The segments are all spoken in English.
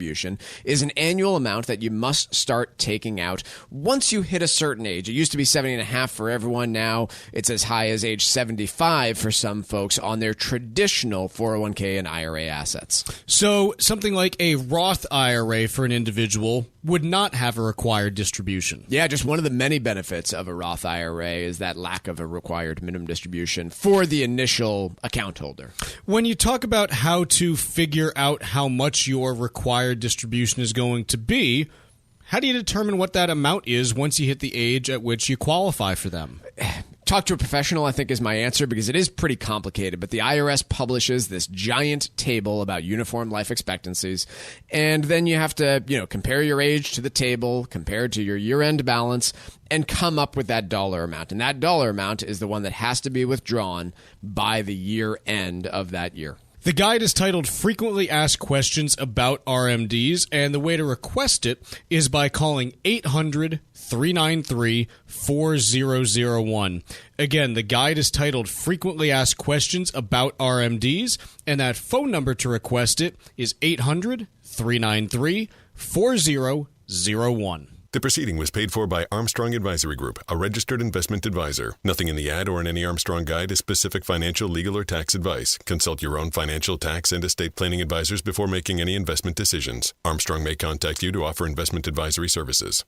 distribution is an annual amount that you must start taking out once you hit a certain age. It used to be 70.5 for everyone. Now it's as high as age 75 for some folks on their traditional 401k and IRA assets. So something like a Roth IRA for an individual would not have a required distribution. Yeah, just one of the many benefits of a Roth IRA is that lack of a required minimum distribution for the initial account holder. When you talk about how to figure out how much your required distribution is going to be, how do you determine what that amount is once you hit the age at which you qualify for them? Talk to a professional, I think, is my answer, because it is pretty complicated. But the IRS publishes this giant table about uniform life expectancies, and then you have to, compare your age to the table, compare it to your year-end balance, and come up with that dollar amount. And that dollar amount is the one that has to be withdrawn by the year end of that year. The guide is titled Frequently Asked Questions About RMDs, and the way to request it is by calling 800-393-4001. Again, the guide is titled Frequently Asked Questions About RMDs, and that phone number to request it is 800-393-4001. The proceeding was paid for by Armstrong Advisory Group, a registered investment advisor. Nothing in the ad or in any Armstrong guide is specific financial, legal, or tax advice. Consult your own financial, tax, and estate planning advisors before making any investment decisions. Armstrong may contact you to offer investment advisory services.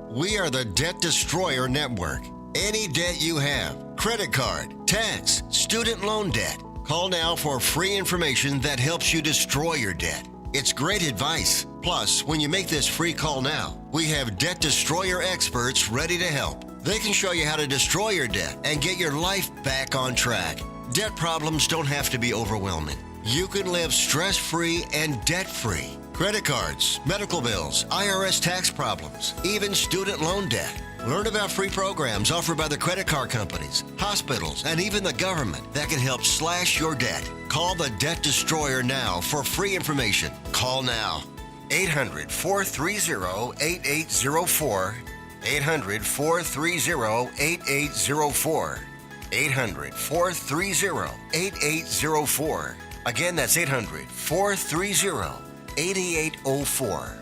We are the Debt Destroyer Network. Any debt you have, credit card, tax, student loan debt, call now for free information that helps you destroy your debt. It's great advice. Plus, when you make this free call now, we have Debt Destroyer experts ready to help. They can show you how to destroy your debt and get your life back on track. Debt problems don't have to be overwhelming. You can live stress-free and debt-free. Credit cards, medical bills, IRS tax problems, even student loan debt. Learn about free programs offered by the credit card companies, hospitals, and even the government that can help slash your debt. Call the Debt Destroyer now for free information. Call now. 800-430-8804. 800-430-8804. 800-430-8804. Again, that's 800-430-8804.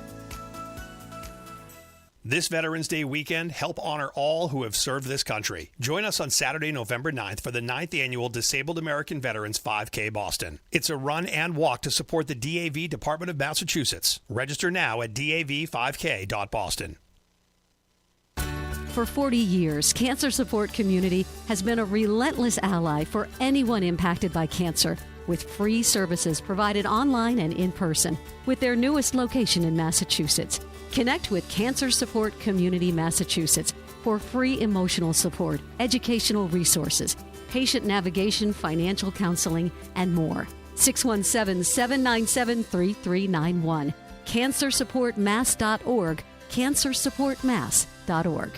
This Veterans Day weekend, help honor all who have served this country. Join us on Saturday, November 9th for the 9th Annual Disabled American Veterans 5K Boston. It's a run and walk to support the DAV Department of Massachusetts. Register now at dav5k.boston. For 40 years, Cancer Support Community has been a relentless ally for anyone impacted by cancer, with free services provided online and in person, with their newest location in Massachusetts. Connect with Cancer Support Community Massachusetts for free emotional support, educational resources, patient navigation, financial counseling, and more. 617-797-3391. CancerSupportMass.org. CancerSupportMass.org.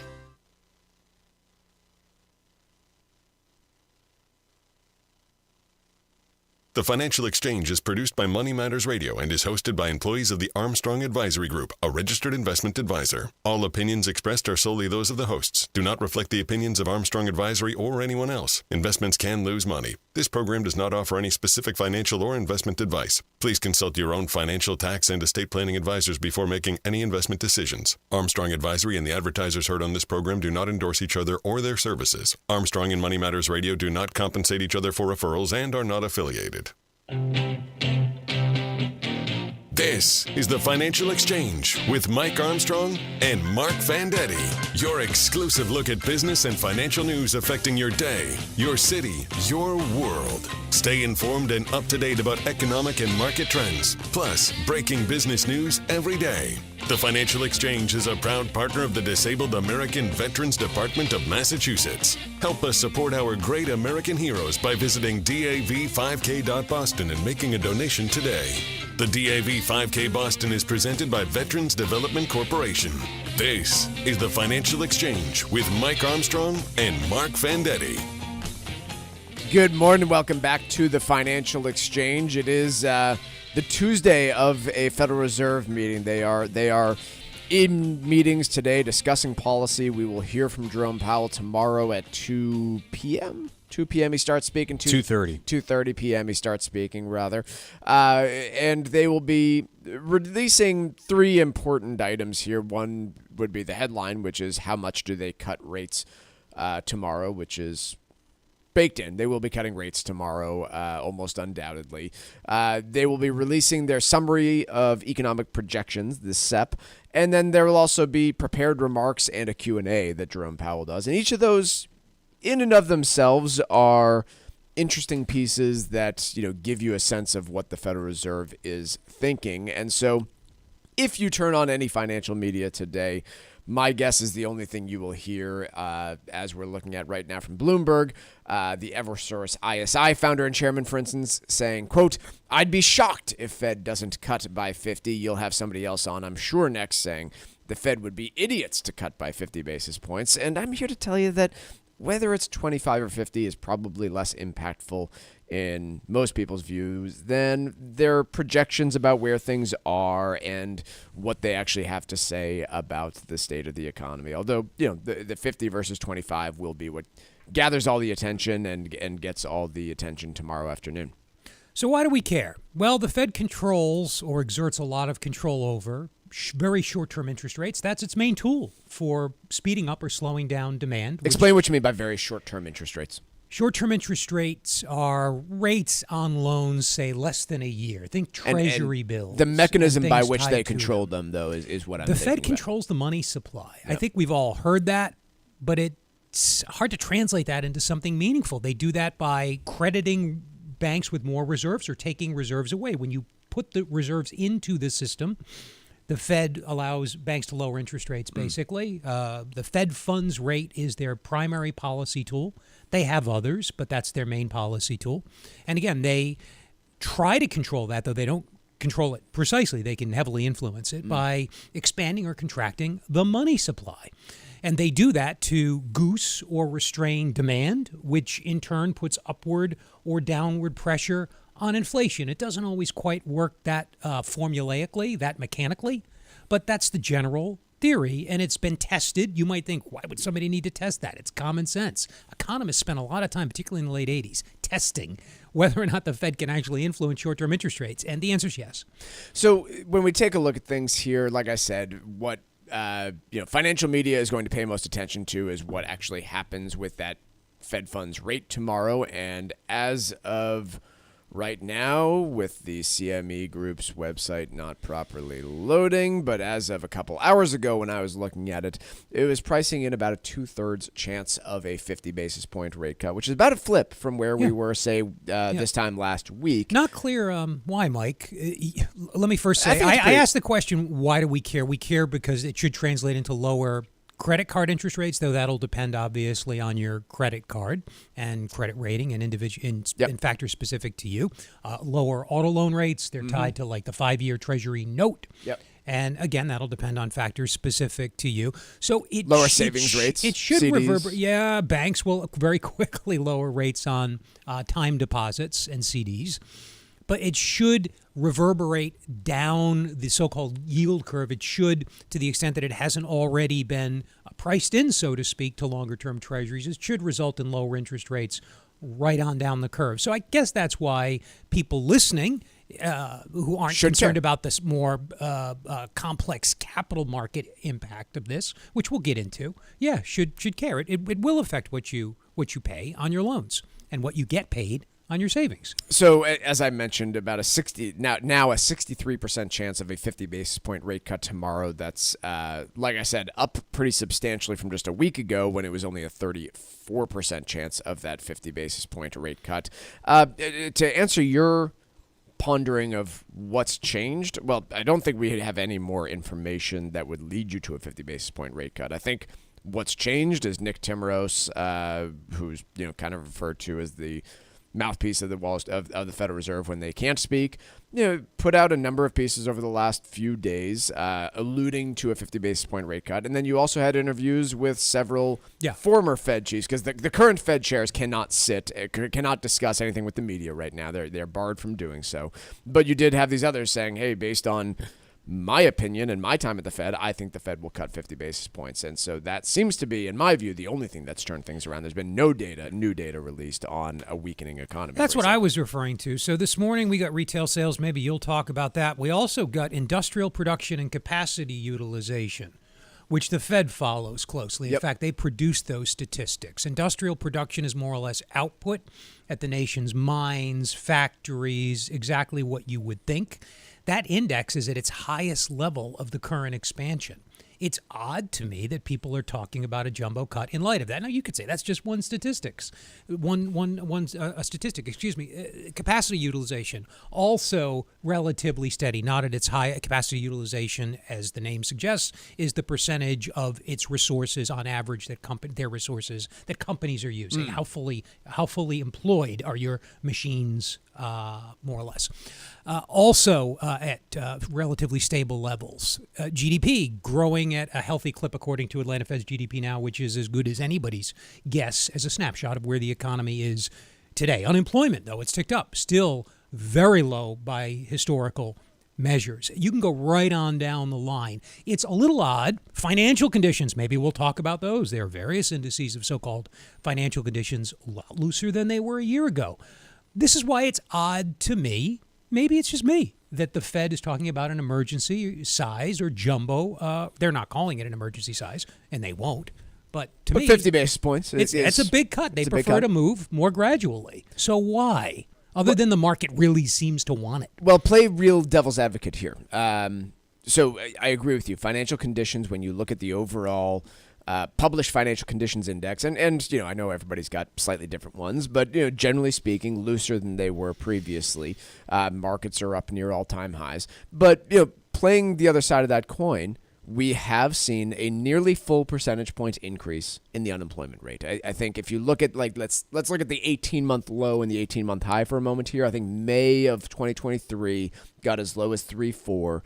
The Financial Exchange is produced by Money Matters Radio and is hosted by employees of the Armstrong Advisory Group, a registered investment advisor. All opinions expressed are solely those of the hosts, do not reflect the opinions of Armstrong Advisory or anyone else. Investments can lose money. This program does not offer any specific financial or investment advice. Please consult your own financial, tax, and estate planning advisors before making any investment decisions. Armstrong Advisory and the advertisers heard on this program do not endorse each other or their services. Armstrong and Money Matters Radio do not compensate each other for referrals and are not affiliated. This is the Financial Exchange with Mike Armstrong and Marc Fandetti. Your exclusive look at business and financial news affecting your day, your city, your world. Stay informed and up to date about economic and market trends, plus breaking business news every day. The Financial Exchange is a proud partner of the Disabled American Veterans Department of Massachusetts. Help us support our great American heroes by visiting dav5k.boston and making a donation today. The DAV 5K Boston is presented by Veterans Development Corporation. This is the Financial Exchange with Mike Armstrong and Marc Fandetti. Good morning. Welcome back to the Financial Exchange. It is the Tuesday of a Federal Reserve meeting. They are in meetings today discussing policy. We will hear from Jerome Powell tomorrow at 2 p.m. 2 p.m. he starts speaking. 2:30. 2:30 p.m. he starts speaking, rather. And they will be releasing three important items here. One would be the headline, which is how much do they cut rates tomorrow, which is baked in. They will be cutting rates tomorrow, almost undoubtedly. They will be releasing their summary of economic projections, the SEP, and then there will also be prepared remarks and a Q&A that Jerome Powell does. And each of those, in and of themselves, are interesting pieces that, give you a sense of what the Federal Reserve is thinking. And so if you turn on any financial media today, my guess is the only thing you will hear, as we're looking at right now from Bloomberg, the Eversource ISI founder and chairman, for instance, saying, quote, "I'd be shocked if Fed doesn't cut by 50. You'll have somebody else on, I'm sure, next saying the Fed would be idiots to cut by 50 basis points. And I'm here to tell you that whether it's 25 or 50 is probably less impactful in most people's views than their projections about where things are and what they actually have to say about the state of the economy. Although, the 50 versus 25 will be what gathers all the attention and gets all the attention tomorrow afternoon. So why do we care? Well, the Fed controls or exerts a lot of control over very short-term interest rates. That's its main tool for speeding up or slowing down demand. Explain what you mean by very short-term interest rates. Short-term interest rates are rates on loans, say, less than a year. Think Treasury bills. The mechanism by which they control them, though, is what I'm thinking about. The Fed controls the money supply. Yep. I think we've all heard that, but it's hard to translate that into something meaningful. They do that by crediting banks with more reserves or taking reserves away. When you put the reserves into the system, the Fed allows banks to lower interest rates, basically. The Fed funds rate is their primary policy tool. They have others, but that's their main policy tool. And again, they try to control that, though they don't control it precisely. They can heavily influence it by expanding or contracting the money supply. And they do that to goose or restrain demand, which in turn puts upward or downward pressure on inflation. It doesn't always quite work that formulaically, that mechanically, but that's the general theory, and it's been tested. You might think, why would somebody need to test that? It's common sense. Economists spent a lot of time, particularly in the late 80s, testing whether or not the Fed can actually influence short-term interest rates, and the answer is yes. So when we take a look at things here, like I said, what financial media is going to pay most attention to is what actually happens with that Fed funds rate tomorrow, and as of right now, with the CME Group's website not properly loading, but as of a couple hours ago when I was looking at it, it was pricing in about a 2/3 chance of a 50 basis point rate cut, which is about a flip from where we were, say, this time last week. Not clear why, Mike. Let me first say, I asked the question, why do we care? We care because it should translate into lower credit card interest rates, though that'll depend obviously on your credit card and credit rating and and factors specific to you. Lower auto loan rates, they're tied to like the 5-year Treasury note. Yep. And again, that'll depend on factors specific to you. So lower savings rates. It should CDs. reverberate. Yeah, banks will very quickly lower rates on time deposits and CDs. But it should reverberate down the so-called yield curve. It should, to the extent that it hasn't already been priced in, so to speak, to longer-term treasuries. It should result in lower interest rates right on down the curve. So I guess that's why people listening who aren't concerned about this more complex capital market impact of this, which we'll get into, should care. It will affect what you pay on your loans and what you get paid on your savings. So as I mentioned, about a 63% chance of a 50 basis point rate cut tomorrow. That's like I said, up pretty substantially from just a week ago when it was only a 34% chance of that 50 basis point rate cut. To answer your pondering of what's changed, well, I don't think we have any more information that would lead you to a 50 basis point rate cut. I think what's changed is Nick Timiraos, who's kind of referred to as the mouthpiece of the Federal Reserve when they can't speak, put out a number of pieces over the last few days alluding to a 50 basis point rate cut. And then you also had interviews with several former Fed chiefs, because the current Fed chairs cannot discuss anything with the media right now. They're barred from doing so. But you did have these others saying, hey, based on my opinion and my time at the Fed, I think the Fed will cut 50 basis points. And so that seems to be, in my view, the only thing that's turned things around. There's been no new data released on a weakening economy. That's what I was referring to. So this morning we got retail sales. Maybe you'll talk about that. We also got industrial production and capacity utilization, which the Fed follows closely. In fact, they produce those statistics. Industrial production is more or less output at the nation's mines, factories, exactly what you would think. That index is at its highest level of the current expansion. It's odd to me that people are talking about a jumbo cut in light of that. Now, you could say that's just one statistic. Capacity utilization, also relatively steady, not at its high. Capacity utilization, as the name suggests, is the percentage of its resources on average their resources that companies are using. How fully employed are your machines, more or less. Also at relatively stable levels. GDP growing at a healthy clip according to Atlanta Fed's GDP Now, which is as good as anybody's guess as a snapshot of where the economy is today. Unemployment, though, it's ticked up. Still very low by historical measures. You can go right on down the line. It's a little odd. Financial conditions, maybe we'll talk about those. There are various indices of so-called financial conditions a lot looser than they were a year ago. This is why it's odd to me, maybe it's just me, that the Fed is talking about an emergency size or jumbo. They're not calling it an emergency size, and they won't. But to me, 50 basis points. It's a big cut. They prefer to move more gradually. So why? Other than the market really seems to want it. Well, play real devil's advocate here. So I agree with you. Financial conditions, when you look at the overall published financial conditions index, and I know everybody's got slightly different ones, but generally speaking, looser than they were previously. Markets are up near all-time highs. But playing the other side of that coin, we have seen a nearly full percentage point increase in the unemployment rate. I think if you look at let's look at the 18-month low and the 18-month high for a moment here. I think May of 2023 got as low as 3.4,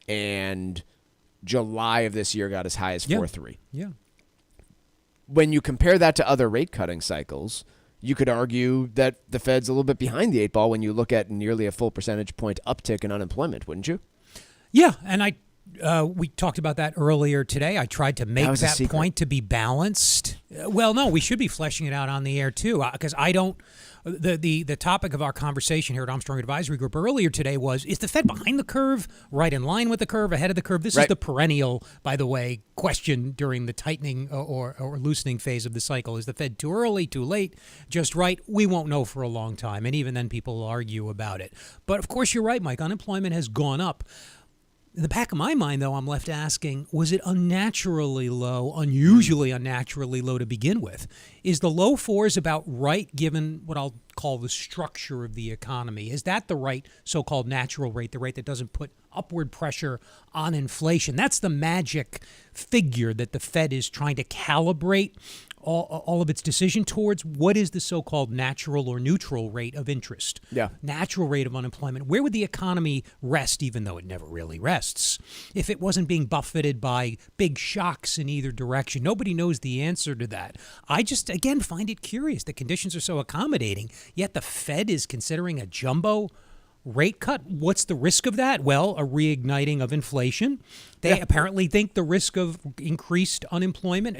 and July of this year got as high as 4.3. Yeah. When you compare that to other rate cutting cycles, you could argue that the Fed's a little bit behind the eight ball when you look at nearly a full percentage point uptick in unemployment, wouldn't you? Yeah, and we talked about that earlier today. I tried to make that point to be balanced. Well, no, we should be fleshing it out on the air too, because I don't. The topic of our conversation here at Armstrong Advisory Group earlier today was: is the Fed behind the curve, right in line with the curve, ahead of the curve? This is the perennial, by the way, question during the tightening or loosening phase of the cycle. Is the Fed too early, too late, just right? We won't know for a long time, and even then, people will argue about it. But of course, you're right, Mike. Unemployment has gone up. In the back of my mind, though, I'm left asking, was it unusually low to begin with? Is the low fours about right, given what I'll call the structure of the economy? Is that the right so-called natural rate, the rate that doesn't put upward pressure on inflation? That's the magic figure that the Fed is trying to calibrate all of its decision towards. What is the so-called natural or neutral rate of interest? Yeah. Natural rate of unemployment. Where would the economy rest, even though it never really rests, if it wasn't being buffeted by big shocks in either direction? Nobody knows the answer to that. I just, again, find it curious. The conditions are so accommodating, yet the Fed is considering a jumbo rate cut. What's the risk of that? Well, a reigniting of inflation. They apparently think the risk of increased unemployment,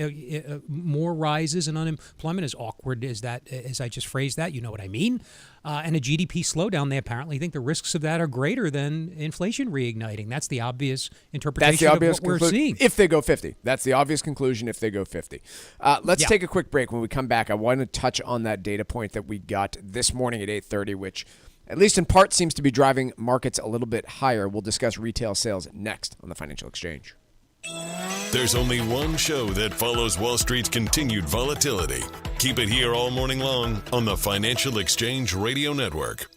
more rises in unemployment, as awkward as that, as I just phrased that, you know what I mean, and a GDP slowdown. They apparently think the risks of that are greater than inflation reigniting. That's the obvious interpretation of what we're seeing. If they go 50. That's the obvious conclusion if they go 50. Let's take a quick break. When we come back, I want to touch on that data point that we got this morning at 8:30, which at least in part seems to be driving markets a little bit higher. We'll discuss retail sales next on the Financial Exchange. There's only one show that follows Wall Street's continued volatility. Keep it here all morning long on the Financial Exchange Radio Network.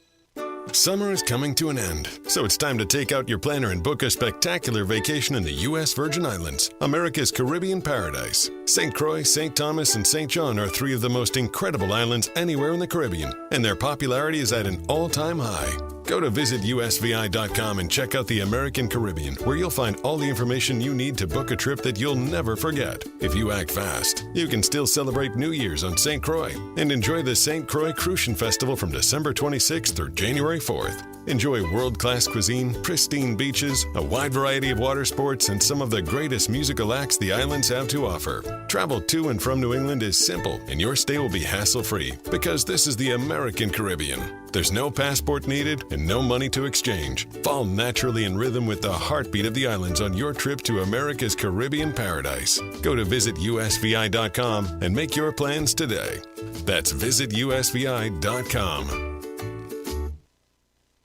Summer is coming to an end, so it's time to take out your planner and book a spectacular vacation in the U.S. Virgin Islands, America's Caribbean paradise. St. Croix, St. Thomas, and St. John are three of the most incredible islands anywhere in the Caribbean, and their popularity is at an all-time high. Go to visitusvi.com and check out the American Caribbean, where you'll find all the information you need to book a trip that you'll never forget. If you act fast, you can still celebrate New Year's on St. Croix and enjoy the St. Croix Crucian Festival from December 26th through January 4th. Enjoy world-class cuisine, pristine beaches, a wide variety of water sports, and some of the greatest musical acts the islands have to offer. Travel to and from New England is simple, and your stay will be hassle-free because this is the American Caribbean. There's no passport needed and no money to exchange. Fall naturally in rhythm with the heartbeat of the islands on your trip to America's Caribbean paradise. Go to visitusvi.com and make your plans today. That's visitusvi.com.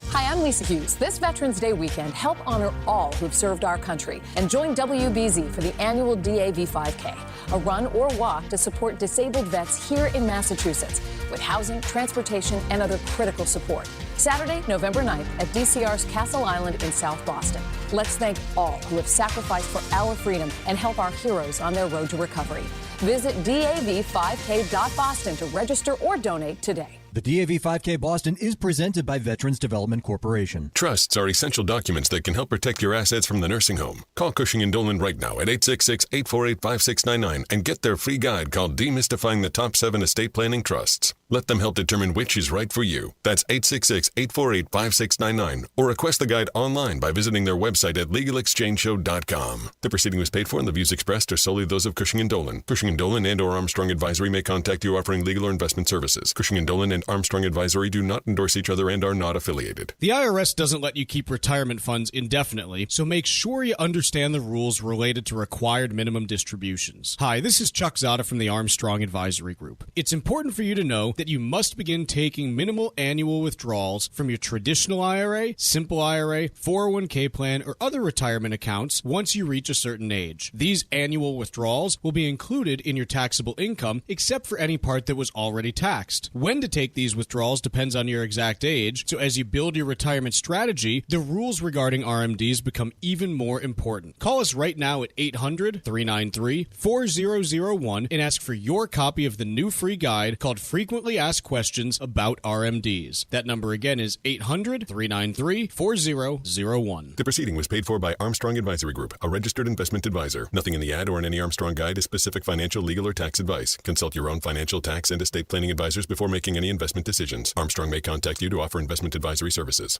Hi, I'm Lisa Hughes. This Veterans Day weekend, help honor all who've served our country and join WBZ for the annual DAV 5K, a run or walk to support disabled vets here in Massachusetts with housing, transportation, and other critical support. Saturday, November 9th at DCR's Castle Island in South Boston. Let's thank all who have sacrificed for our freedom and help our heroes on their road to recovery. Visit DAV5K.Boston to register or donate today. The DAV 5K Boston is presented by Veterans Development Corporation. Trusts are essential documents that can help protect your assets from the nursing home. Call Cushing & Dolan right now at 866-848-5699 and get their free guide called Demystifying the Top 7 Estate Planning Trusts. Let them help determine which is right for you. That's 866-848-5699 or request the guide online by visiting their website at legalexchangeshow.com. The proceeding was paid for and the views expressed are solely those of Cushing & Dolan. Cushing & Dolan and or Armstrong Advisory may contact you offering legal or investment services. Cushing & Dolan and Armstrong Advisory do not endorse each other and are not affiliated. The IRS doesn't let you keep retirement funds indefinitely, so make sure you understand the rules related to required minimum distributions. Hi, this is Chuck Zada from the Armstrong Advisory Group. It's important for you to know that you must begin taking minimal annual withdrawals from your traditional IRA, simple IRA, 401k plan, or other retirement accounts once you reach a certain age. These annual withdrawals will be included in your taxable income except for any part that was already taxed. When to take these withdrawals depends on your exact age, so as you build your retirement strategy, the rules regarding RMDs become even more important. Call us right now at 800-393-4001 and ask for your copy of the new free guide called Frequently Asked Questions About RMDs. That number again is 800-393-4001. The proceeding was paid for by Armstrong Advisory Group, a registered investment advisor. Nothing in the ad or in any Armstrong guide is specific financial, legal, or tax advice. Consult your own financial, tax, and estate planning advisors before making any investment decisions. Armstrong may contact you to offer investment advisory services.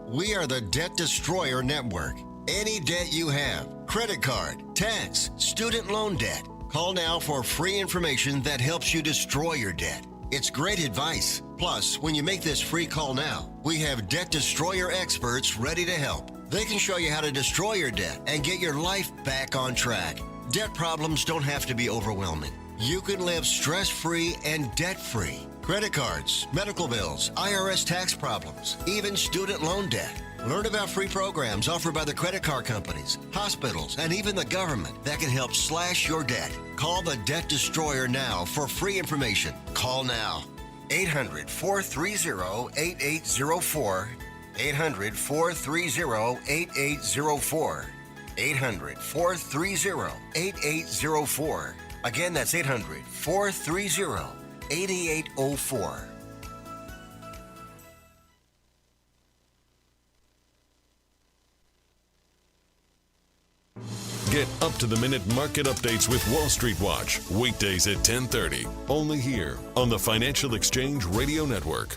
We are the Debt Destroyer Network. Any debt you have, credit card, tax, student loan debt, call now for free information that helps you destroy your debt. It's great advice. Plus, when you make this free call now, we have Debt Destroyer experts ready to help. They can show you how to destroy your debt and get your life back on track. Debt problems don't have to be overwhelming. You can live stress-free and debt-free. Credit cards, medical bills, IRS tax problems, even student loan debt. Learn about free programs offered by the credit card companies, hospitals, and even the government that can help slash your debt. Call the Debt Destroyer now for free information. Call now. 800-430-8804. 800-430-8804. 800-430-8804. Again, that's 800-430-8804. Get up-to-the-minute market updates with Wall Street Watch, weekdays at 10:30, only here on the Financial Exchange Radio Network.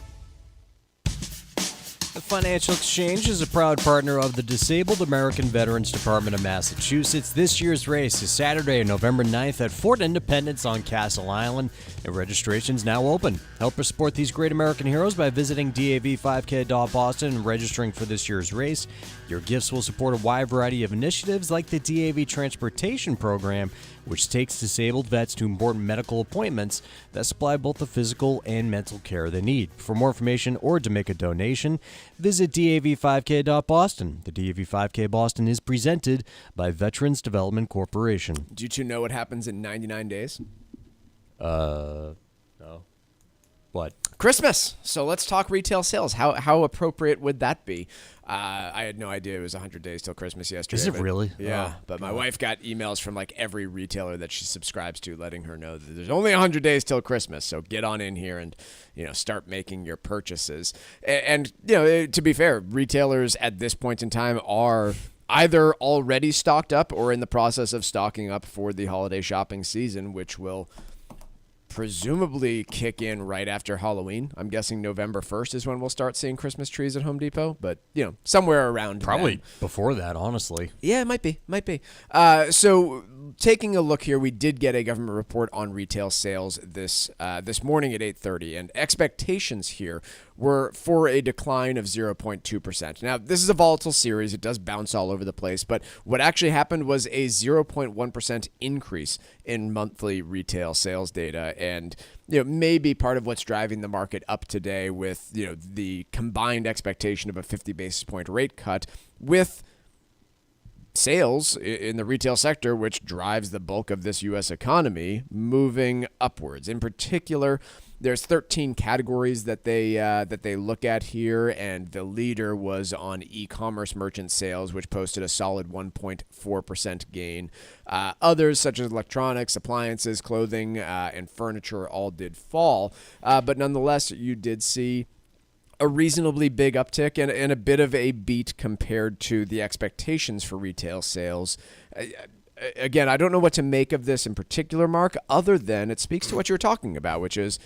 The Financial Exchange is a proud partner of the Disabled American Veterans Department of Massachusetts. This year's race is Saturday, November 9th at Fort Independence on Castle Island, and registration is now open. Help us support these great American heroes by visiting DAV5K.Boston and registering for this year's race. Your gifts will support a wide variety of initiatives like the DAV Transportation Program, which takes disabled vets to important medical appointments that supply both the physical and mental care they need. For more information or to make a donation, visit DAV5K.Boston. The DAV5K Boston is presented by Veterans Development Corporation. Do you two know what happens in 99 days? No. What? Christmas. So let's talk retail sales. How appropriate would that be? I had no idea it was 100 days till Christmas yesterday. Is it really? Yeah, but my wife got emails from like every retailer that she subscribes to letting her know that there's only 100 days till Christmas. So get on in here and, start making your purchases. And to be fair, retailers at this point in time are either already stocked up or in the process of stocking up for the holiday shopping season, which will presumably kick in right after Halloween. I'm guessing November 1st is when we'll start seeing Christmas trees at Home Depot, but somewhere around probably then. Before that, honestly. Yeah, it might be. So taking a look here, we did get a government report on retail sales this morning at 8:30, and expectations here were for a decline of 0.2%. Now, this is a volatile series. It does bounce all over the place, but what actually happened was a 0.1% increase in monthly retail sales data, and maybe part of what's driving the market up today with the combined expectation of a 50 basis point rate cut with sales in the retail sector, which drives the bulk of this U.S. economy, moving upwards. In particular, there's 13 categories that they look at here, and the leader was on e-commerce merchant sales, which posted a solid 1.4% gain. Others, such as electronics, appliances, clothing, and furniture, all did fall. But nonetheless, you did see a reasonably big uptick and a bit of a beat compared to the expectations for retail sales. Again, I don't know what to make of this in particular, Mark, other than it speaks to what you were talking about, which is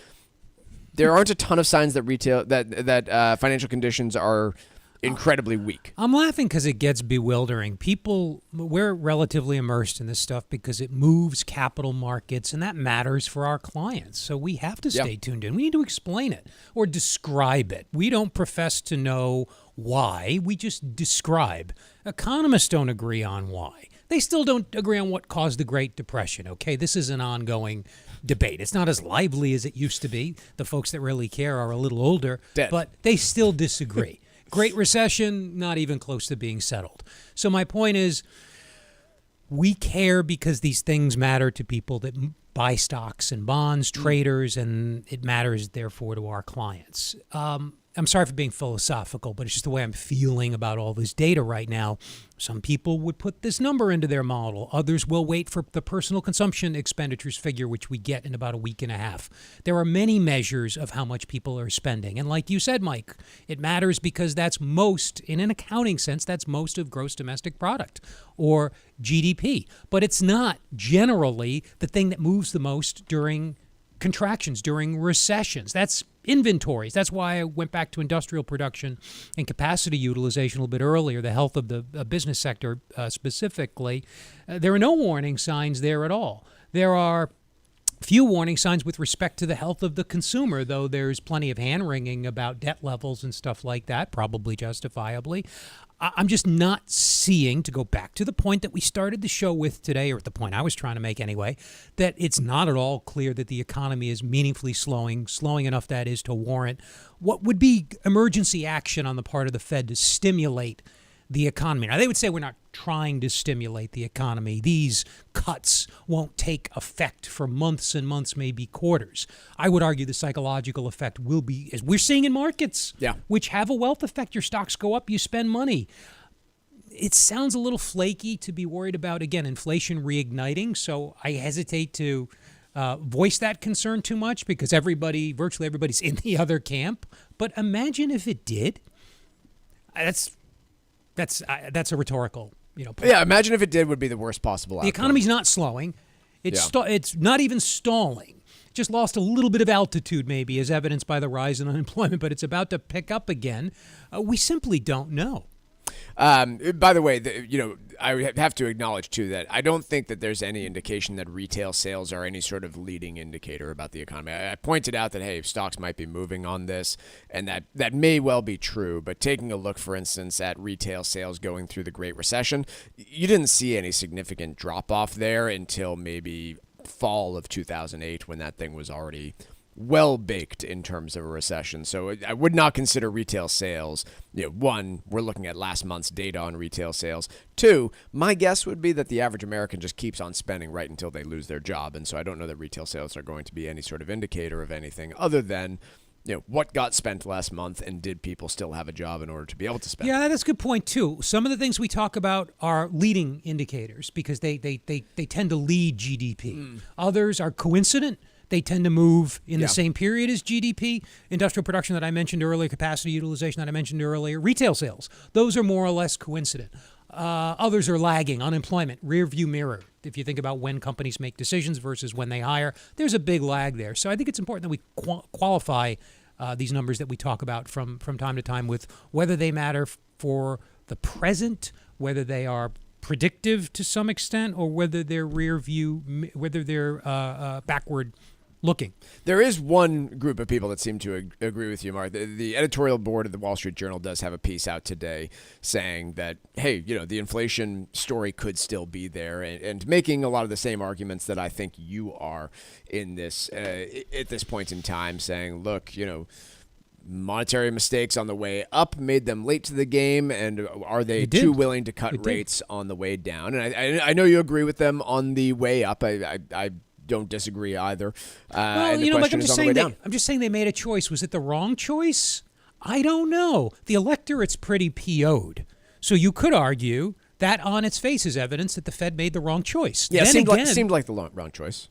there aren't a ton of signs that financial conditions are incredibly weak. I'm laughing because it gets bewildering. We're relatively immersed in this stuff because it moves capital markets, and that matters for our clients. So we have to stay tuned in. We need to explain it or describe it. We don't profess to know why. We just describe. Economists don't agree on why. They still don't agree on what caused the Great Depression, okay? This is an ongoing debate. It's not as lively as it used to be. The folks that really care are a little older, but they still disagree. Great Recession, not even close to being settled. So my point is, we care because these things matter to people that buy stocks and bonds, traders, and it matters, therefore, to our clients. I'm sorry for being philosophical, but it's just the way I'm feeling about all this data right now. Some people would put this number into their model. Others will wait for the personal consumption expenditures figure, which we get in about a week and a half. There are many measures of how much people are spending. And like you said, Mike, it matters because that's most, in an accounting sense, that's most of gross domestic product or GDP. But it's not generally the thing that moves the most during contractions, during recessions. That's inventories. That's why I went back to industrial production and capacity utilization a little bit earlier, the health of the business sector specifically. There are no warning signs there at all. There are few warning signs with respect to the health of the consumer, though there's plenty of hand-wringing about debt levels and stuff like that, probably justifiably. I'm just not seeing, to go back to the point that we started the show with today, or the point I was trying to make anyway, that it's not at all clear that the economy is meaningfully slowing enough, that is, to warrant what would be emergency action on the part of the Fed to stimulate the economy. Now, they would say we're not trying to stimulate the economy. These cuts won't take effect for months and months, maybe quarters. I would argue the psychological effect will be, as we're seeing in markets, which have a wealth effect. Your stocks go up, you spend money. It sounds a little flaky to be worried about, again, inflation reigniting, so I hesitate to voice that concern too much because virtually everybody's in the other camp. But imagine if it did. That's a rhetorical, point. Yeah, imagine if it did would be the worst possible outcome. The economy's not slowing. It's not even stalling. Just lost a little bit of altitude, maybe, as evidenced by the rise in unemployment, but it's about to pick up again. We simply don't know. By the way, I have to acknowledge, too, that I don't think that there's any indication that retail sales are any sort of leading indicator about the economy. I pointed out that, hey, stocks might be moving on this, and that may well be true. But taking a look, for instance, at retail sales going through the Great Recession, you didn't see any significant drop-off there until maybe fall of 2008 when that thing was already well baked in terms of a recession. So I would not consider retail sales, one, we're looking at last month's data on retail sales. Two, my guess would be that the average American just keeps on spending right until they lose their job. And so I don't know that retail sales are going to be any sort of indicator of anything other than what got spent last month, and did people still have a job in order to be able to spend? Yeah, that's a good point too. Some of the things we talk about are leading indicators because they tend to lead GDP. Others are coincident. They tend to move in the same period as GDP. Industrial production that I mentioned earlier, capacity utilization that I mentioned earlier, retail sales. Those are more or less coincident. Others are lagging. Unemployment, rear view mirror. If you think about when companies make decisions versus when they hire, there's a big lag there. So I think it's important that we qualify these numbers that we talk about from time to time with whether they matter for the present, whether they are predictive to some extent, or whether they're rear view, whether they're backward looking. There is one group of people that seem to agree with you, Mark. The editorial board of the Wall Street Journal does have a piece out today saying that, hey, the inflation story could still be there, and making a lot of the same arguments that I think you are in this at this point in time, saying, look, monetary mistakes on the way up made them late to the game, and are they too willing to cut rates on the way down? And I know you agree with them on the way up. I don't disagree either. Well, I'm just saying they made a choice. Was it the wrong choice? I don't know. The electorate's pretty PO'd. So you could argue that on its face is evidence that the Fed made the wrong choice. Yeah, it seemed like the wrong choice.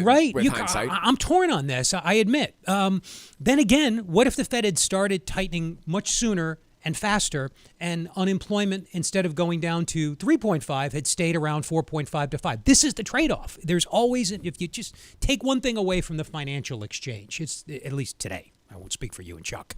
Right. With hindsight. I'm torn on this, I admit. Then again, what if the Fed had started tightening much sooner and faster, and unemployment, instead of going down to 3.5, had stayed around 4.5 to 5. This is the trade-off. There's always, if you just take one thing away from the financial exchange, it's at least today. I won't speak for you and Chuck.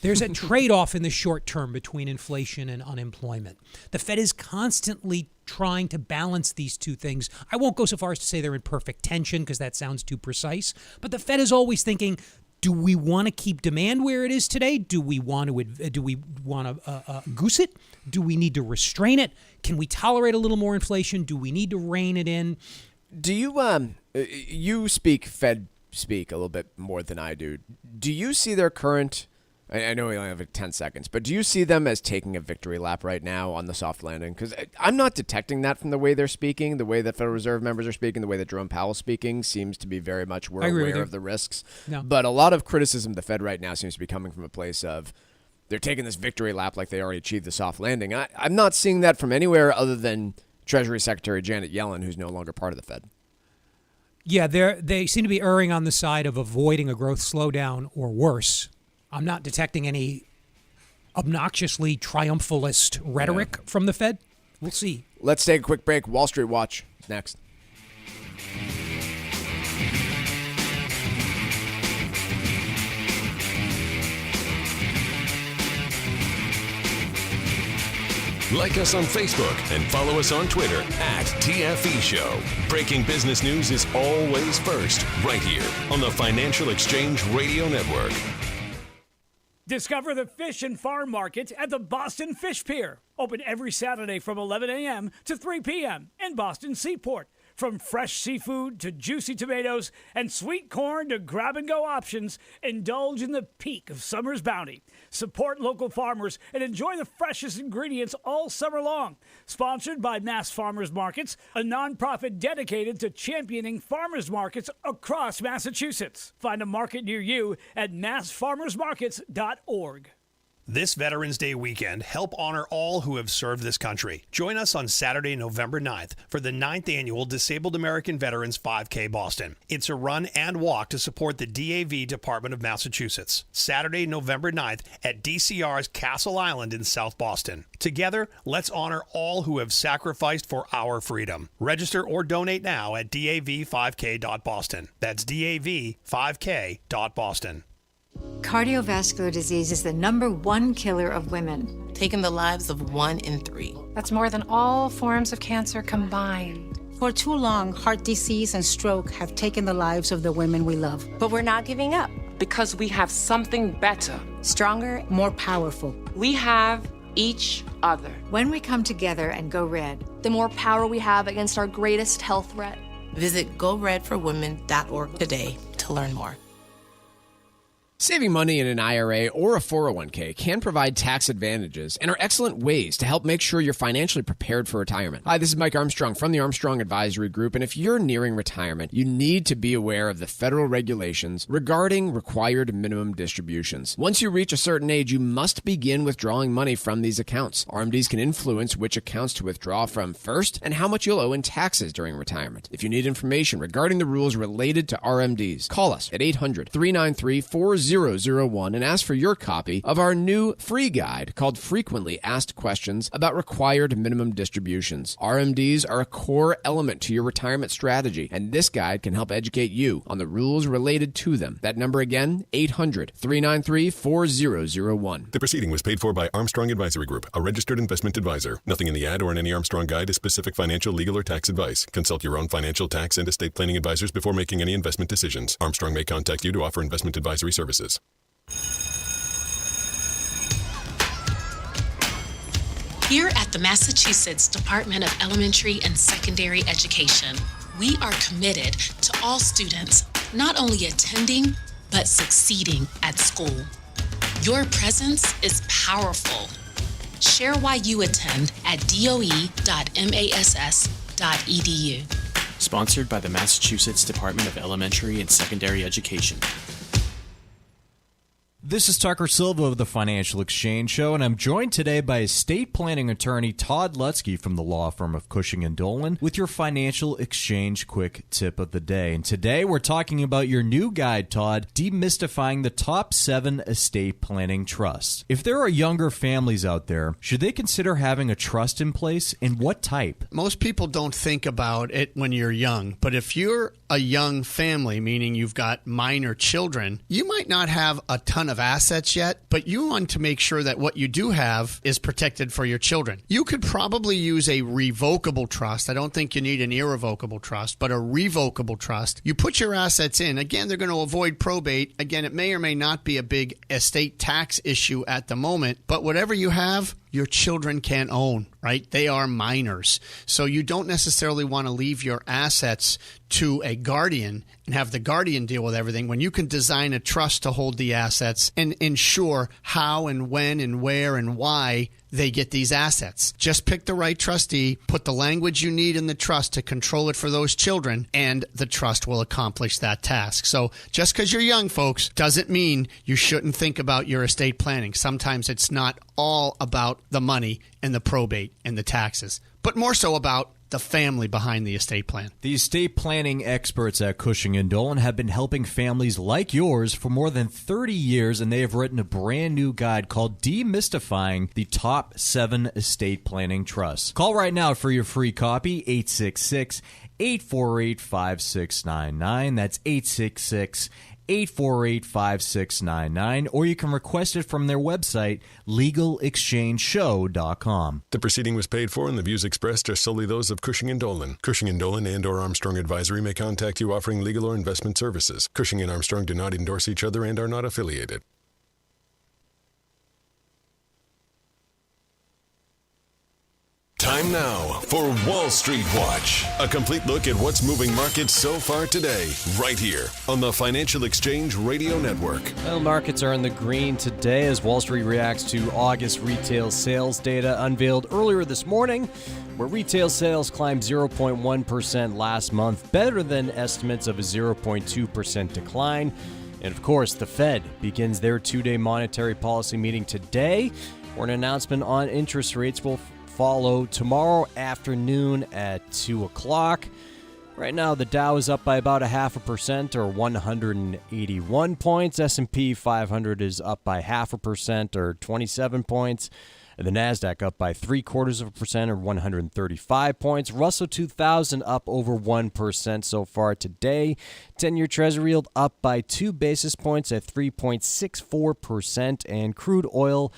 There's a trade-off in the short term between inflation and unemployment. The Fed is constantly trying to balance these two things. I won't go so far as to say they're in perfect tension because that sounds too precise, but the Fed is always thinking, do we want to keep demand where it is today? Do we want to goose it? Do we need to restrain it? Can we tolerate a little more inflation? Do we need to rein it in? Do you you speak Fed speak a little bit more than I do. Do you see their current? I know we only have 10 seconds, but do you see them as taking a victory lap right now on the soft landing? Because I'm not detecting that from the way they're speaking, the way that Federal Reserve members are speaking, the way that Jerome Powell's speaking seems to be very much we're aware of the risks. No. But a lot of criticism of the Fed right now seems to be coming from a place of they're taking this victory lap like they already achieved the soft landing. I'm not seeing that from anywhere other than Treasury Secretary Janet Yellen, who's no longer part of the Fed. Yeah, they seem to be erring on the side of avoiding a growth slowdown or worse. I'm not detecting any obnoxiously triumphalist rhetoric from the Fed. We'll see. Let's take a quick break. Wall Street Watch next. Like us on Facebook and follow us on Twitter @TFE Show. Breaking business news is always first, right here on the Financial Exchange Radio Network. Discover the fish and farm market at the Boston Fish Pier. Open every Saturday from 11 a.m. to 3 p.m. in Boston Seaport. From fresh seafood to juicy tomatoes and sweet corn to grab-and-go options, indulge in the peak of summer's bounty. Support local farmers and enjoy the freshest ingredients all summer long. Sponsored by Mass Farmers Markets, a nonprofit dedicated to championing farmers markets across Massachusetts. Find a market near you at massfarmersmarkets.org. This Veterans Day weekend, help honor all who have served this country. Join us on Saturday, November 9th for the 9th Annual Disabled American Veterans 5K Boston. It's a run and walk to support the DAV Department of Massachusetts. Saturday, November 9th at DCR's Castle Island in South Boston. Together, let's honor all who have sacrificed for our freedom. Register or donate now at dav5k.boston. That's dav5k.boston. Cardiovascular disease is the #1 killer of women, taking the lives of 1 in 3. That's more than all forms of cancer combined. For too long, heart disease and stroke have taken the lives of the women we love. But we're not giving up because we have something better, stronger, more powerful. We have each other. When we come together and go red, the more power we have against our greatest health threat. Visit GoRedForWomen.org today to learn more. Saving money in an IRA or a 401k can provide tax advantages and are excellent ways to help make sure you're financially prepared for retirement. Hi, this is Mike Armstrong from the Armstrong Advisory Group, and if you're nearing retirement, you need to be aware of the federal regulations regarding required minimum distributions. Once you reach a certain age, you must begin withdrawing money from these accounts. RMDs can influence which accounts to withdraw from first and how much you'll owe in taxes during retirement. If you need information regarding the rules related to RMDs, call us at 800-393-4001 and ask for your copy of our new free guide called Frequently Asked Questions about Required Minimum Distributions. RMDs are a core element to your retirement strategy, and this guide can help educate you on the rules related to them. That number again, 800-393-4001. The proceeding was paid for by Armstrong Advisory Group, a registered investment advisor. Nothing in the ad or in any Armstrong guide is specific financial, legal, or tax advice. Consult your own financial, tax, and estate planning advisors before making any investment decisions. Armstrong may contact you to offer investment advisory services. Here at the Massachusetts Department of Elementary and Secondary Education, we are committed to all students not only attending, but succeeding at school. Your presence is powerful. Share why you attend at doe.mass.edu. Sponsored by the Massachusetts Department of Elementary and Secondary Education. This is Tucker Silva of the Financial Exchange Show, and I'm joined today by estate planning attorney Todd Lutzke from the law firm of Cushing & Dolan with your Financial Exchange Quick Tip of the Day. And today we're talking about your new guide, Todd, Demystifying the Top 7 Estate Planning Trusts. If there are younger families out there, should they consider having a trust in place, and what type? Most people don't think about it when you're young, but if you're a young family, meaning you've got minor children, you might not have a ton of assets yet, but you want to make sure that what you do have is protected for your children. You could probably use a revocable trust. I don't think you need an irrevocable trust, but a revocable trust. You put your assets in. Again, they're going to avoid probate. Again, it may or may not be a big estate tax issue at the moment, but whatever you have, your children can't own, right? They are minors. So you don't necessarily want to leave your assets to a guardian and have the guardian deal with everything when you can design a trust to hold the assets and ensure how and when and where and why they get these assets. Just pick the right trustee, put the language you need in the trust to control it for those children, and the trust will accomplish that task. So just because you're young, folks, doesn't mean you shouldn't think about your estate planning. Sometimes it's not all about the money and the probate and the taxes, but more so about the family behind the estate plan. The estate planning experts at Cushing & Dolan have been helping families like yours for more than 30 years, and they have written a brand new guide called Demystifying the Top 7 Estate Planning Trusts. Call right now for your free copy, 866-848-5699. That's 848-5699, or you can request it from their website, legalexchangeshow.com. The proceeding was paid for, and the views expressed are solely those of Cushing & Dolan. Cushing & Dolan and or Armstrong Advisory may contact you offering legal or investment services. Cushing and Armstrong do not endorse each other and are not affiliated. Time now for Wall Street Watch, a complete look at what's moving markets so far today, right here on the Financial Exchange Radio Network. Well, markets are in the green today as Wall Street reacts to August retail sales data unveiled earlier this morning, where retail sales climbed 0.1% last month, better than estimates of a 0.2% decline. And of course, the Fed begins their two-day monetary policy meeting today, where an announcement on interest rates will follow tomorrow afternoon at 2 o'clock. Right now, the Dow is up by about 0.5% or 181 points. S&P 500 is up by 0.5% or 27 points. And the NASDAQ up by 0.75% or 135 points. Russell 2000 up over 1% so far today. 10-year Treasury yield up by 2 basis points at 3.64%. And crude oil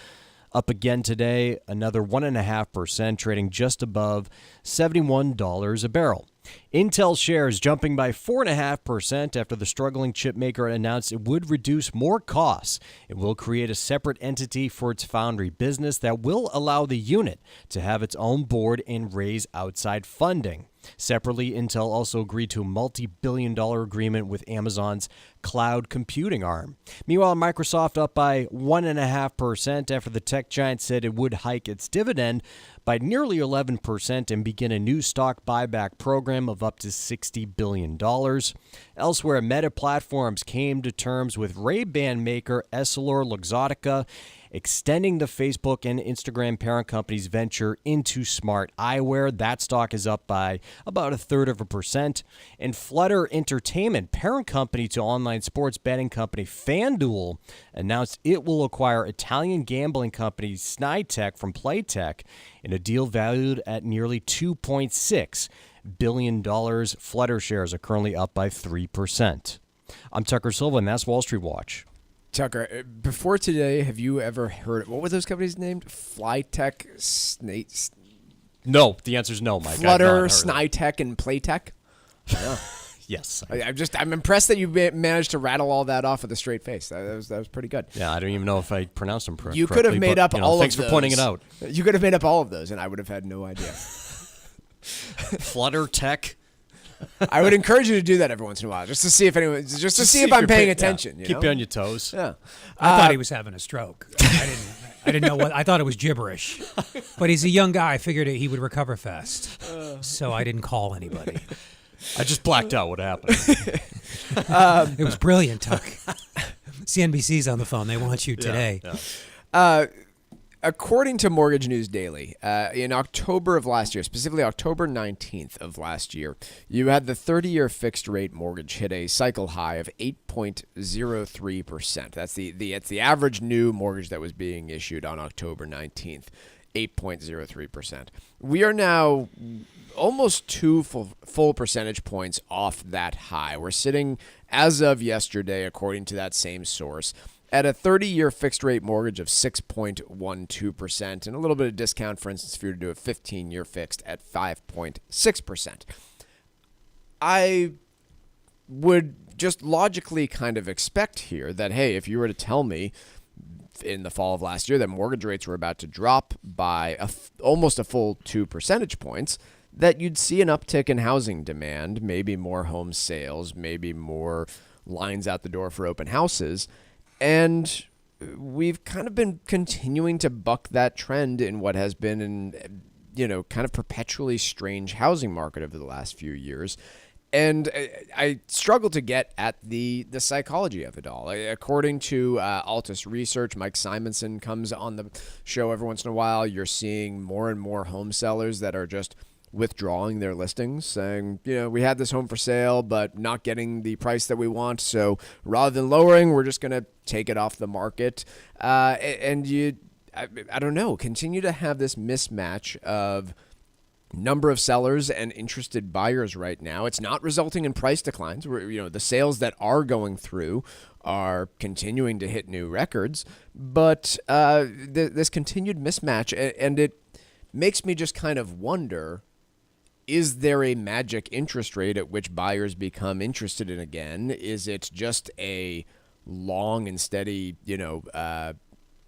up again today, another 1.5%, trading just above $71 a barrel. Intel shares jumping by 4.5% after the struggling chip maker announced it would reduce more costs. It will create a separate entity for its foundry business that will allow the unit to have its own board and raise outside funding. Separately, Intel also agreed to a multi-billion-dollar agreement with Amazon's cloud computing arm. Meanwhile, Microsoft up by 1.5% after the tech giant said it would hike its dividend by nearly 11% and begin a new stock buyback program of up to $60 billion. Elsewhere, Meta Platforms came to terms with Ray-Ban maker EssilorLuxottica, extending the Facebook and Instagram parent company's venture into smart eyewear. That stock is up by about 1/3%. And Flutter Entertainment, parent company to online sports betting company FanDuel, announced it will acquire Italian gambling company Snaitech from Playtech in a deal valued at nearly $2.6 billion. Flutter shares are currently up by 3%. I'm Tucker Silva, and that's Wall Street Watch. Tucker, before today, have you ever heard, what were those companies named? Flytech, Snake? No, the answer is no, Mike. Flutter, Snaitech, and Playtech? Yeah. Yes. I'm impressed that you managed to rattle all that off with a straight face. That was pretty good. Yeah, I don't even know if I pronounced them correctly. You could have made up all of those. Thanks for pointing it out. You could have made up all of those, and I would have had no idea. Flutter Tech. I would encourage you to do that every once in a while, just to see if I'm paying attention. Keep you on your toes. Yeah. I thought he was having a stroke. I didn't know what. I thought it was gibberish. But he's a young guy. I figured he would recover fast, so I didn't call anybody. I just blacked out what happened. It was brilliant, Tuck. CNBC's on the phone. They want you today. Yeah. According to Mortgage News Daily, in October of last year, specifically October 19th of last year, you had the 30-year fixed-rate mortgage hit a cycle high of 8.03%. That's the average new mortgage that was being issued on October 19th, 8.03%. We are now almost 2 full percentage points off that high. We're sitting, as of yesterday, according to that same source, at a 30-year fixed-rate mortgage of 6.12% and a little bit of discount, for instance, if you were to do a 15-year fixed at 5.6%. I would just logically kind of expect here that, hey, if you were to tell me in the fall of last year that mortgage rates were about to drop by almost a full 2 percentage points, that you'd see an uptick in housing demand, maybe more home sales, maybe more lines out the door for open houses. And we've kind of been continuing to buck that trend in what has been an, kind of perpetually strange housing market over the last few years. And I struggle to get at the psychology of it all. According to Altus Research, Mike Simonson comes on the show every once in a while. You're seeing more and more home sellers that are just withdrawing their listings, saying, we had this home for sale, but not getting the price that we want. So rather than lowering, we're just going to take it off the market. And I don't know, continue to have this mismatch of number of sellers and interested buyers right now. It's not resulting in price declines. The sales that are going through are continuing to hit new records, but this continued mismatch, and it makes me just kind of wonder, is there a magic interest rate at which buyers become interested in again? Is it just a long and steady,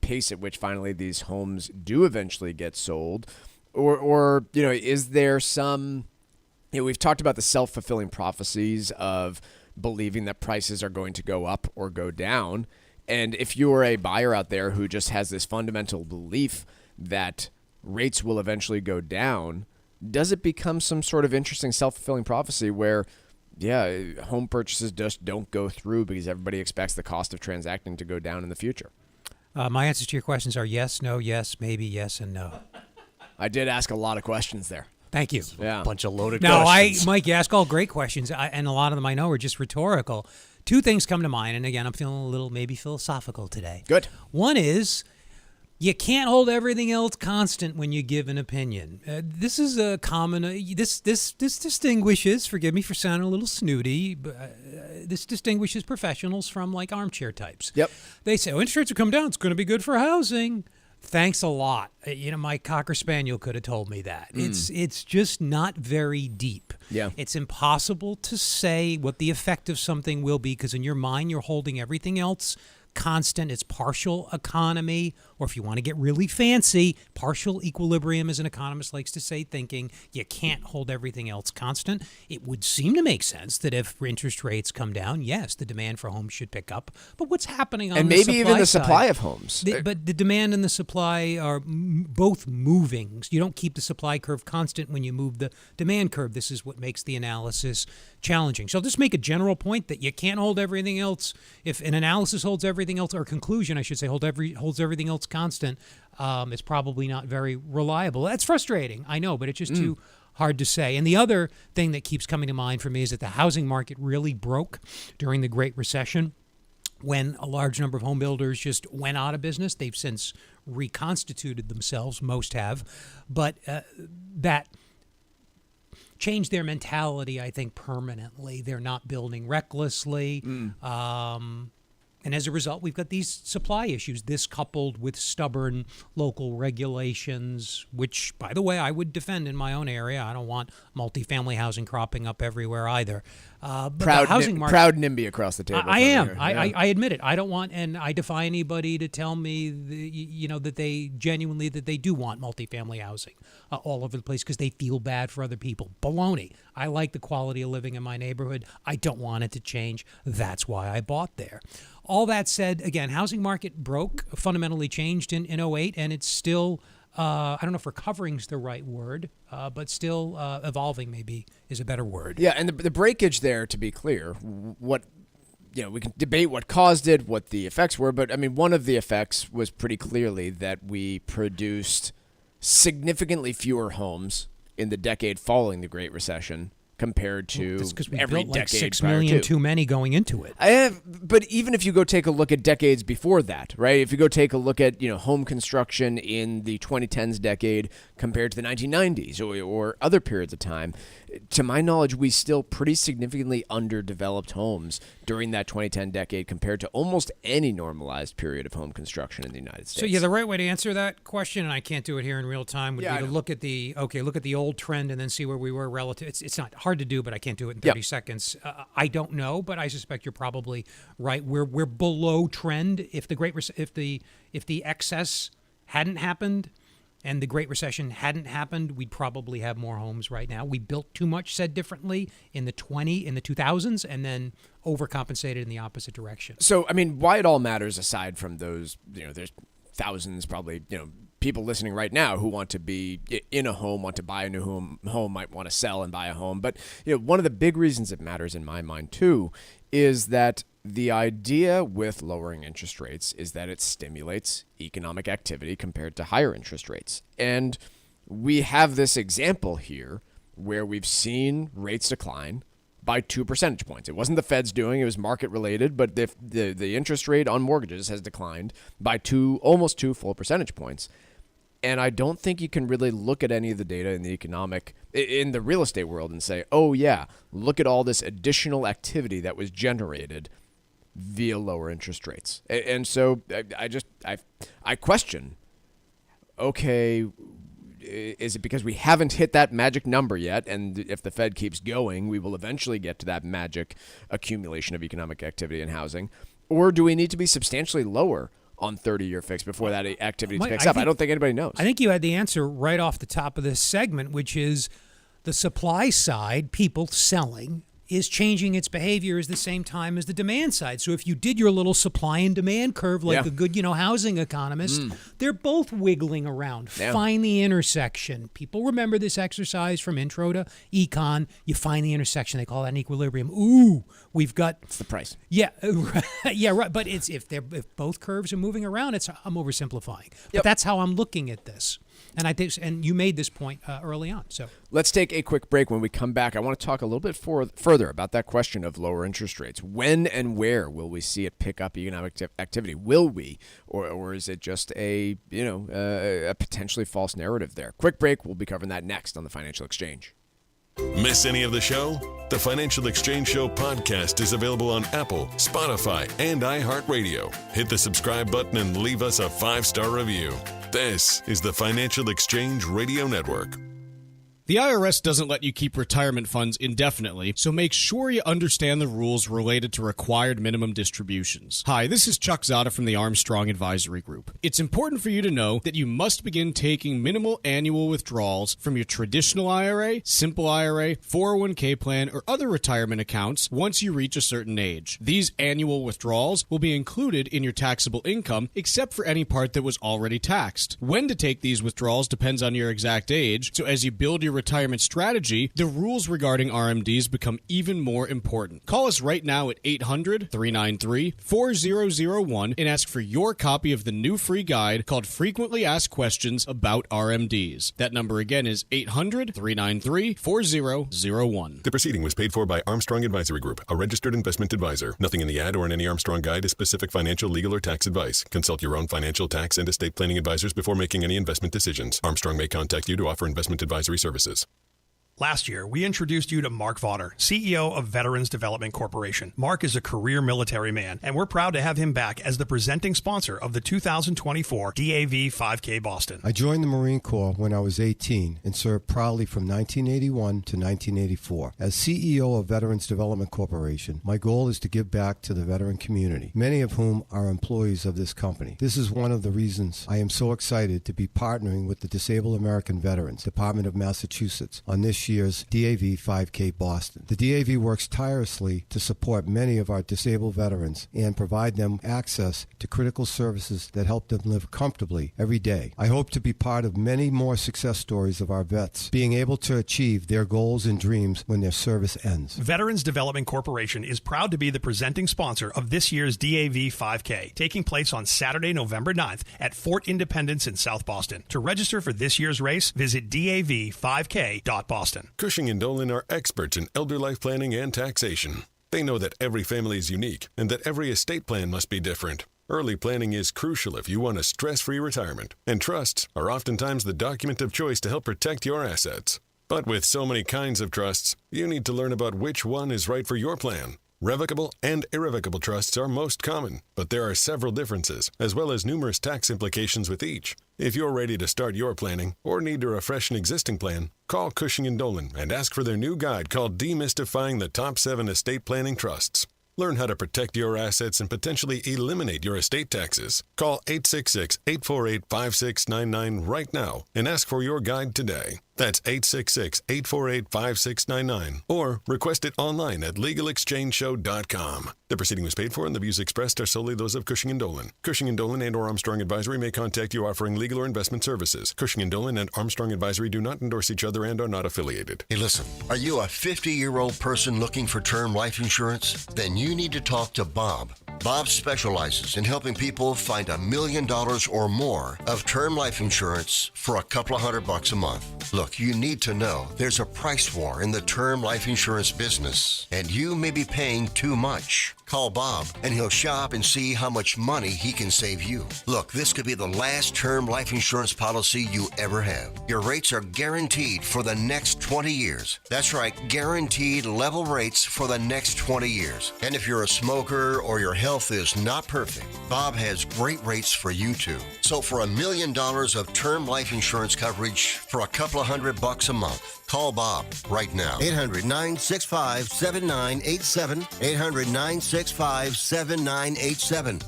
pace at which finally these homes do eventually get sold? Or is there some, we've talked about the self-fulfilling prophecies of believing that prices are going to go up or go down. And if you're a buyer out there who just has this fundamental belief that rates will eventually go down, does it become some sort of interesting self-fulfilling prophecy where, home purchases just don't go through because everybody expects the cost of transacting to go down in the future? My answers to your questions are yes, no, yes, maybe, yes, and no. I did ask a lot of questions there. Thank you. Yeah. A bunch of loaded questions. Mike, you ask all great questions, and a lot of them I know are just rhetorical. Two things come to mind, and again, I'm feeling a little maybe philosophical today. Good. One is, you can't hold everything else constant when you give an opinion. This is a common. This distinguishes. Forgive me for sounding a little snooty, but this distinguishes professionals from like armchair types. Yep. They say, interest rates will come down. It's going to be good for housing. Thanks a lot. My Cocker Spaniel could have told me that. It's just not very deep. Yeah. It's impossible to say what the effect of something will be because in your mind you're holding everything else constant. It's partial economy, or if you want to get really fancy, partial equilibrium, as an economist likes to say, thinking you can't hold everything else constant. It would seem to make sense that if interest rates come down, yes, the demand for homes should pick up. But what's happening on and the maybe supply even the side, supply of homes. But the demand and the supply are both moving. You don't keep the supply curve constant when you move the demand curve. This is what makes the analysis challenging. So I'll just make a general point that you can't hold everything else. If an analysis holds everything else, or conclusion, I should say, holds everything else constant, it's probably not very reliable. That's frustrating, I know, but it's just too hard to say. And the other thing that keeps coming to mind for me is that the housing market really broke during the Great Recession, when a large number of home builders just went out of business. They've since reconstituted themselves, most have, but that changed their mentality, I think, permanently. They're not building recklessly. And as a result, we've got these supply issues, this coupled with stubborn local regulations, which, by the way, I would defend in my own area. I don't want multifamily housing cropping up everywhere either. But Proud, the housing market, proud NIMBY across the table. I am. I admit it. I don't want, and I defy anybody to tell me, that they genuinely, that they do want multifamily housing all over the place because they feel bad for other people. Baloney. I like the quality of living in my neighborhood. I don't want it to change. That's why I bought there. All that said, again, housing market broke, fundamentally changed in 2008, and it's still, I don't know if recovering's the right word, but still evolving maybe is a better word. Yeah, and the breakage there, to be clear, we can debate what caused it, what the effects were, but I mean, one of the effects was pretty clearly that we produced significantly fewer homes in the decade following the Great Recession compared to every built decade like 6 prior million to. too many going into it. But even if you go take a look at decades before that, right? If you go take a look at home construction in the 2010s decade compared to the 1990s or other periods of time, to my knowledge, we still pretty significantly underdeveloped homes during that 2010 decade compared to almost any normalized period of home construction in the United States. So yeah, the right way to answer that question, and I can't do it here in real time, would be to look at the old trend and then see where we were relative. It's not hard to do, but I can't do it in 30 seconds. I don't know, but I suspect you're probably right. We're below trend. If the excess hadn't happened and the Great Recession hadn't happened, we'd probably have more homes right now. We built too much, said differently, in the 2000s, and then overcompensated in the opposite direction. So, I mean, why it all matters, aside from those, there's thousands probably, people listening right now who want to be in a home, want to buy a new home, might want to sell and buy a home. But, one of the big reasons it matters in my mind, too, is that the idea with lowering interest rates is that it stimulates economic activity compared to higher interest rates. And we have this example here where we've seen rates decline by 2 percentage points. It wasn't the Fed's doing, it was market related, but the interest rate on mortgages has declined by almost 2 full percentage points. And I don't think you can really look at any of the data in the real estate world and say, oh yeah, look at all this additional activity that was generated via lower interest rates. And so I question, okay, is it because we haven't hit that magic number yet? And if the Fed keeps going, we will eventually get to that magic accumulation of economic activity and housing. Or do we need to be substantially lower on 30-year fix before that activity picks up? I don't think anybody knows. I think you had the answer right off the top of this segment, which is the supply side, people selling, is changing its behavior at the same time as the demand side. So if you did your little supply and demand curve like a good, housing economist, they're both wiggling around. Yeah. Find the intersection. People remember this exercise from intro to econ. You find the intersection. They call that an equilibrium. Ooh, we've got... It's the price. Yeah, yeah, right. But if both curves are moving around, I'm oversimplifying. But that's how I'm looking at this. And you made this point early on. So let's take a quick break. When we come back, I want to talk a little bit further about that question of lower interest rates. When and where will we see it pick up economic activity? Will we, or is it just a potentially false narrative there? Quick break. We'll be covering that next on the Financial Exchange. Miss any of the show? The Financial Exchange Show podcast is available on Apple, Spotify, and iHeartRadio. Hit the subscribe button and leave us a 5-star review. This is the Financial Exchange Radio Network. The IRS doesn't let you keep retirement funds indefinitely, so make sure you understand the rules related to required minimum distributions. Hi, this is Chuck Zada from the Armstrong Advisory Group. It's important for you to know that you must begin taking minimal annual withdrawals from your traditional IRA, simple IRA, 401k plan, or other retirement accounts once you reach a certain age. These annual withdrawals will be included in your taxable income, except for any part that was already taxed. When to take these withdrawals depends on your exact age, so as you build your retirement strategy, the rules regarding RMDs become even more important. Call us right now at 800-393-4001 and ask for your copy of the new free guide called Frequently Asked Questions About RMDs. That number again is 800-393-4001. The proceeding was paid for by Armstrong Advisory Group, a registered investment advisor. Nothing in the ad or in any Armstrong guide is specific financial, legal, or tax advice. Consult your own financial, tax, and estate planning advisors before making any investment decisions. Armstrong may contact you to offer investment advisory services. Last year, we introduced you to Marc Vauder, CEO of Veterans Development Corporation. Marc is a career military man, and we're proud to have him back as the presenting sponsor of the 2024 DAV 5K Boston. I joined the Marine Corps when I was 18 and served proudly from 1981 to 1984. As CEO of Veterans Development Corporation, my goal is to give back to the veteran community, many of whom are employees of this company. This is one of the reasons I am so excited to be partnering with the Disabled American Veterans Department of Massachusetts on this year's DAV 5K Boston. The DAV works tirelessly to support many of our disabled veterans and provide them access to critical services that help them live comfortably every day. I hope to be part of many more success stories of our vets being able to achieve their goals and dreams when their service ends. Veterans Development Corporation is proud to be the presenting sponsor of this year's DAV 5K, taking place on Saturday, November 9th at Fort Independence in South Boston. To register for this year's race, visit dav5k.boston. Cushing & Dolan are experts in elder life planning and taxation. They know that every family is unique and that every estate plan must be different. Early planning is crucial if you want a stress-free retirement, and trusts are oftentimes the document of choice to help protect your assets. But with so many kinds of trusts, you need to learn about which one is right for your plan. Revocable and irrevocable trusts are most common, but there are several differences, as well as numerous tax implications with each. If you're ready to start your planning or need to refresh an existing plan, call Cushing & Dolan and ask for their new guide called Demystifying the Top 7 Estate Planning Trusts. Learn how to protect your assets and potentially eliminate your estate taxes. Call 866-848-5699 right now and ask for your guide today. That's 866-848-5699. Or request it online at LegalExchangeShow.com. The proceeding was paid for and the views expressed are solely those of Cushing & Dolan. Cushing & Dolan and or Armstrong Advisory may contact you offering legal or investment services. Cushing & Dolan and Armstrong Advisory do not endorse each other and are not affiliated. Hey, listen, are you a 50-year-old person looking for term life insurance? Then you need to talk to Bob. Bob specializes in helping people find $1 million or more of term life insurance for a couple of $100 a month. Look, you need to know there's a price war in the term life insurance business, and you may be paying too much. Call Bob, and he'll shop and see how much money he can save you. Look, this could be the last term life insurance policy you ever have. Your rates are guaranteed for the next 20 years. That's right, guaranteed level rates for the next 20 years. And if you're a smoker or your health is not perfect, Bob has great rates for you too. So for $1 million of term life insurance coverage for a couple of $100 a month, call Bob right now. 800-965-7987. 800-965-7987.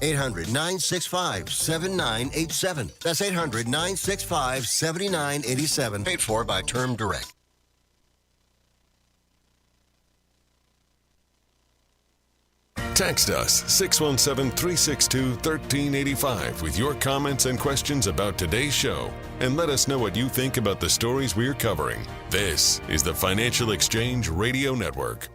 800-965-7987. That's 800-965-7987. Paid for by Term Direct. Text us 617-362-1385 with your comments and questions about today's show, and let us know what you think about the stories we're covering. This is the Financial Exchange Radio Network.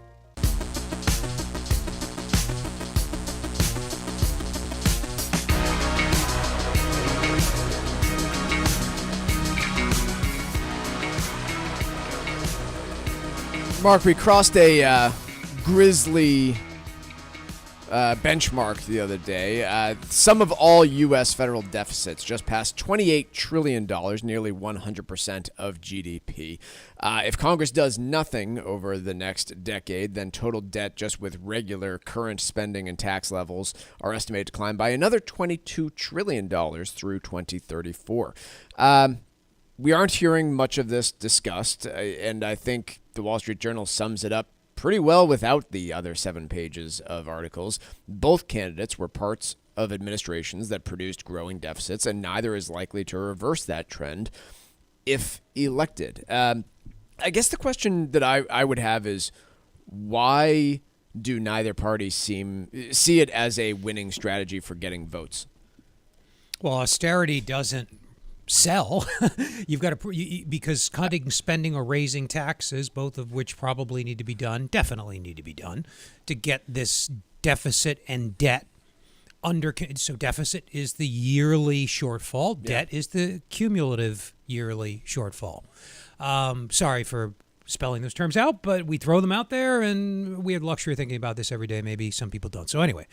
Mark, we crossed a grisly benchmark the other day. Sum of all U.S. federal deficits just passed $28 trillion, nearly 100% of GDP. If Congress does nothing over the next decade, then total debt just with regular current spending and tax levels are estimated to climb by another $22 trillion through 2034. we aren't hearing much of this discussed, and I think the Wall Street Journal sums it up pretty well without the other 7 pages of articles. Both candidates were parts of administrations that produced growing deficits, and neither is likely to reverse that trend if elected. I guess the question that I would have is, why do neither party see it as a winning strategy for getting votes? Well, austerity doesn't sell. You've got to, because cutting spending or raising taxes, both of which probably need to be done, definitely need to be done, to get this deficit and debt under. So deficit is the yearly shortfall. Debt is the cumulative yearly shortfall. Sorry for spelling those terms out, but we throw them out there, and we have the luxury of thinking about this every day. Maybe some people don't. So anyway,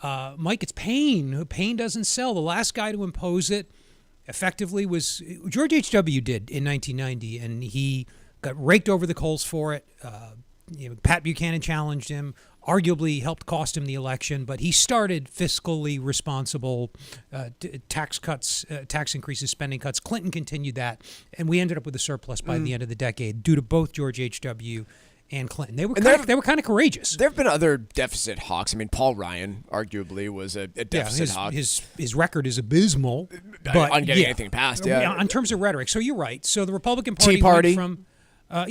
Mike, it's pain. Pain doesn't sell. The last guy to impose it effectively was George H.W. did in 1990, and he got raked over the coals for it. Pat Buchanan challenged him, arguably helped cost him the election, but he started fiscally responsible tax cuts, tax increases, spending cuts. Clinton continued that, and we ended up with a surplus by the end of the decade due to both George H.W. and Clinton. They were kind of courageous. There have been other deficit hawks. I mean, Paul Ryan arguably was a deficit hawk. His record is abysmal, but on getting anything passed. Yeah, in terms of rhetoric. So you're right. So the Republican Party Tea Party went from. But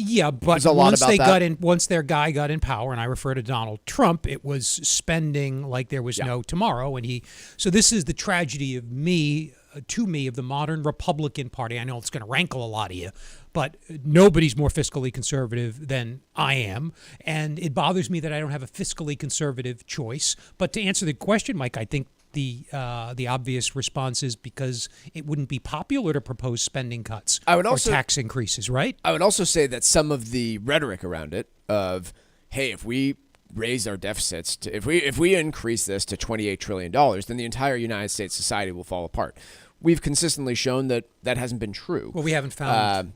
once their guy got in power, and I refer to Donald Trump, it was spending like there was no tomorrow. And so this is the tragedy of the modern Republican Party. I know it's going to rankle a lot of you, but nobody's more fiscally conservative than I am. And it bothers me that I don't have a fiscally conservative choice. But to answer the question, Mike, I think the obvious response is because it wouldn't be popular to propose spending cuts or tax increases, right? I would also say that some of the rhetoric around it of, hey, if we raise our deficits, if we increase this to $28 trillion, then the entire United States society will fall apart. We've consistently shown that hasn't been true. Well, we haven't found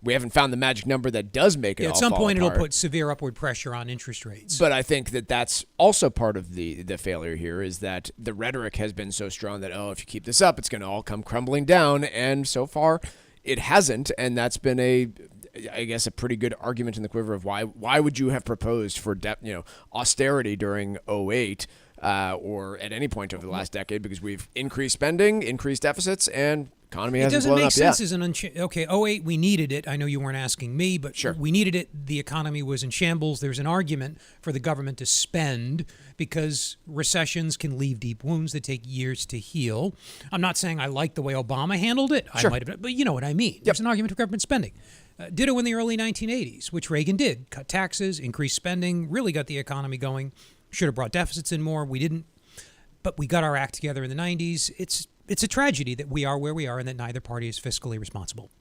the magic number that does make it all at some fall point apart. It'll put severe upward pressure on interest rates. But I think that's also part of the failure here, is that the rhetoric has been so strong that, if you keep this up, it's going to all come crumbling down. And so far, it hasn't. And that's been a pretty good argument in the quiver of why would you have proposed for austerity during 2008 or at any point over the last decade, because we've increased spending, increased deficits, and economy hasn't blown up yet. It doesn't make sense. 2008, we needed it. I know you weren't asking me, but sure, we needed it. The economy was in shambles. There's an argument for the government to spend because recessions can leave deep wounds that take years to heal. I'm not saying I like the way Obama handled it. Sure. I might have, but you know what I mean. Yep. There's an argument for government spending. Ditto in the early 1980s, which Reagan did. Cut taxes, increase spending, really got the economy going. Should have brought deficits in more. We didn't. But we got our act together in the 90s. It's a tragedy that we are where we are and that neither party is fiscally responsible.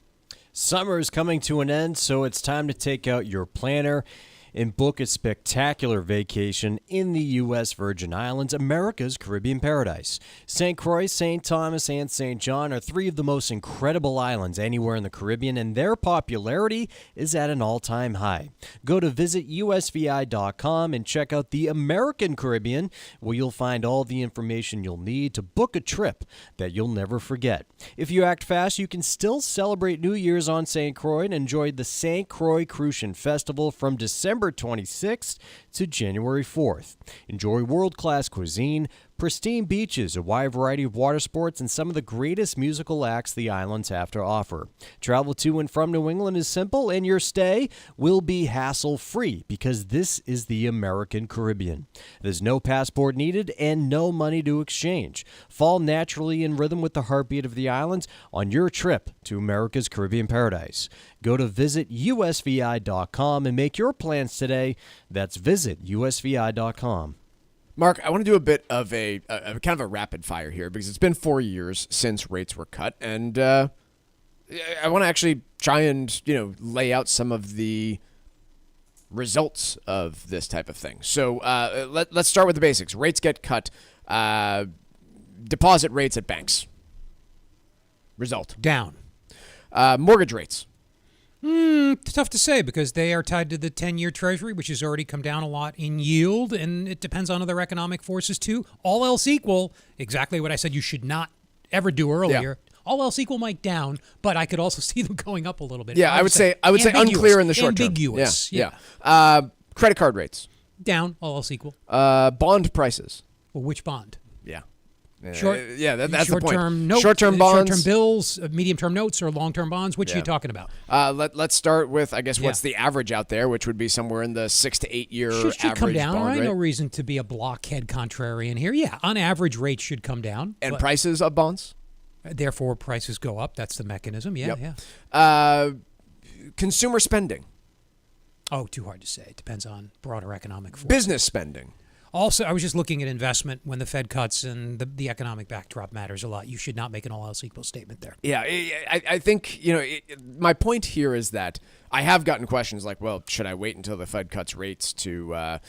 Summer is coming to an end, so it's time to take out your planner and book a spectacular vacation in the U.S. Virgin Islands, America's Caribbean paradise. St. Croix, St. Thomas, and St. John are three of the most incredible islands anywhere in the Caribbean, and their popularity is at an all-time high. Go to visitusvi.com and check out the American Caribbean, where you'll find all the information you'll need to book a trip that you'll never forget. If you act fast, you can still celebrate New Year's on St. Croix and enjoy the St. Croix Crucian Festival from December 26th to January 4th. Enjoy world-class cuisine, pristine beaches, a wide variety of water sports, and some of the greatest musical acts the islands have to offer. Travel to and from New England is simple, and your stay will be hassle-free because this is the American Caribbean. There's no passport needed and no money to exchange. Fall naturally in rhythm with the heartbeat of the islands on your trip to America's Caribbean paradise. Go to visitusvi.com and make your plans today. That's visitusvi.com. Mark, I want to do a bit of a kind of a rapid fire here because it's been 4 years since rates were cut, and I want to actually try and lay out some of the results of this type of thing. So let's start with the basics. Rates get cut. Deposit rates at banks. Result. Down. Mortgage rates. Tough to say because they are tied to the 10-year Treasury, which has already come down a lot in yield, and it depends on other economic forces too. All else equal, exactly what I said you should not ever do earlier. All else equal, Mike, down, but I could also see them going up a little bit. Yeah, I would say unclear in the short term. Ambiguous. Yeah. Credit card rates. Down, all else equal. Bond prices. Well, which bond? Yeah. That's the point. Note, short-term bonds. Short-term bills, medium-term notes, or long-term bonds. Which are you talking about? Let's start with, I guess, what's the average out there, which would be somewhere in the 6 to 8 year average should come down, bond right? rate. No reason to be a blockhead contrarian here. Yeah, on average, rates should come down. And prices of bonds? Therefore, prices go up. That's the mechanism. Yeah. Consumer spending. Oh, too hard to say. It depends on broader economic forces. Business spending. Also, I was just looking at investment when the Fed cuts, and the economic backdrop matters a lot. You should not make an all else equal statement there. Yeah, I think, my point here is that I have gotten questions like, well, should I wait until the Fed cuts rates to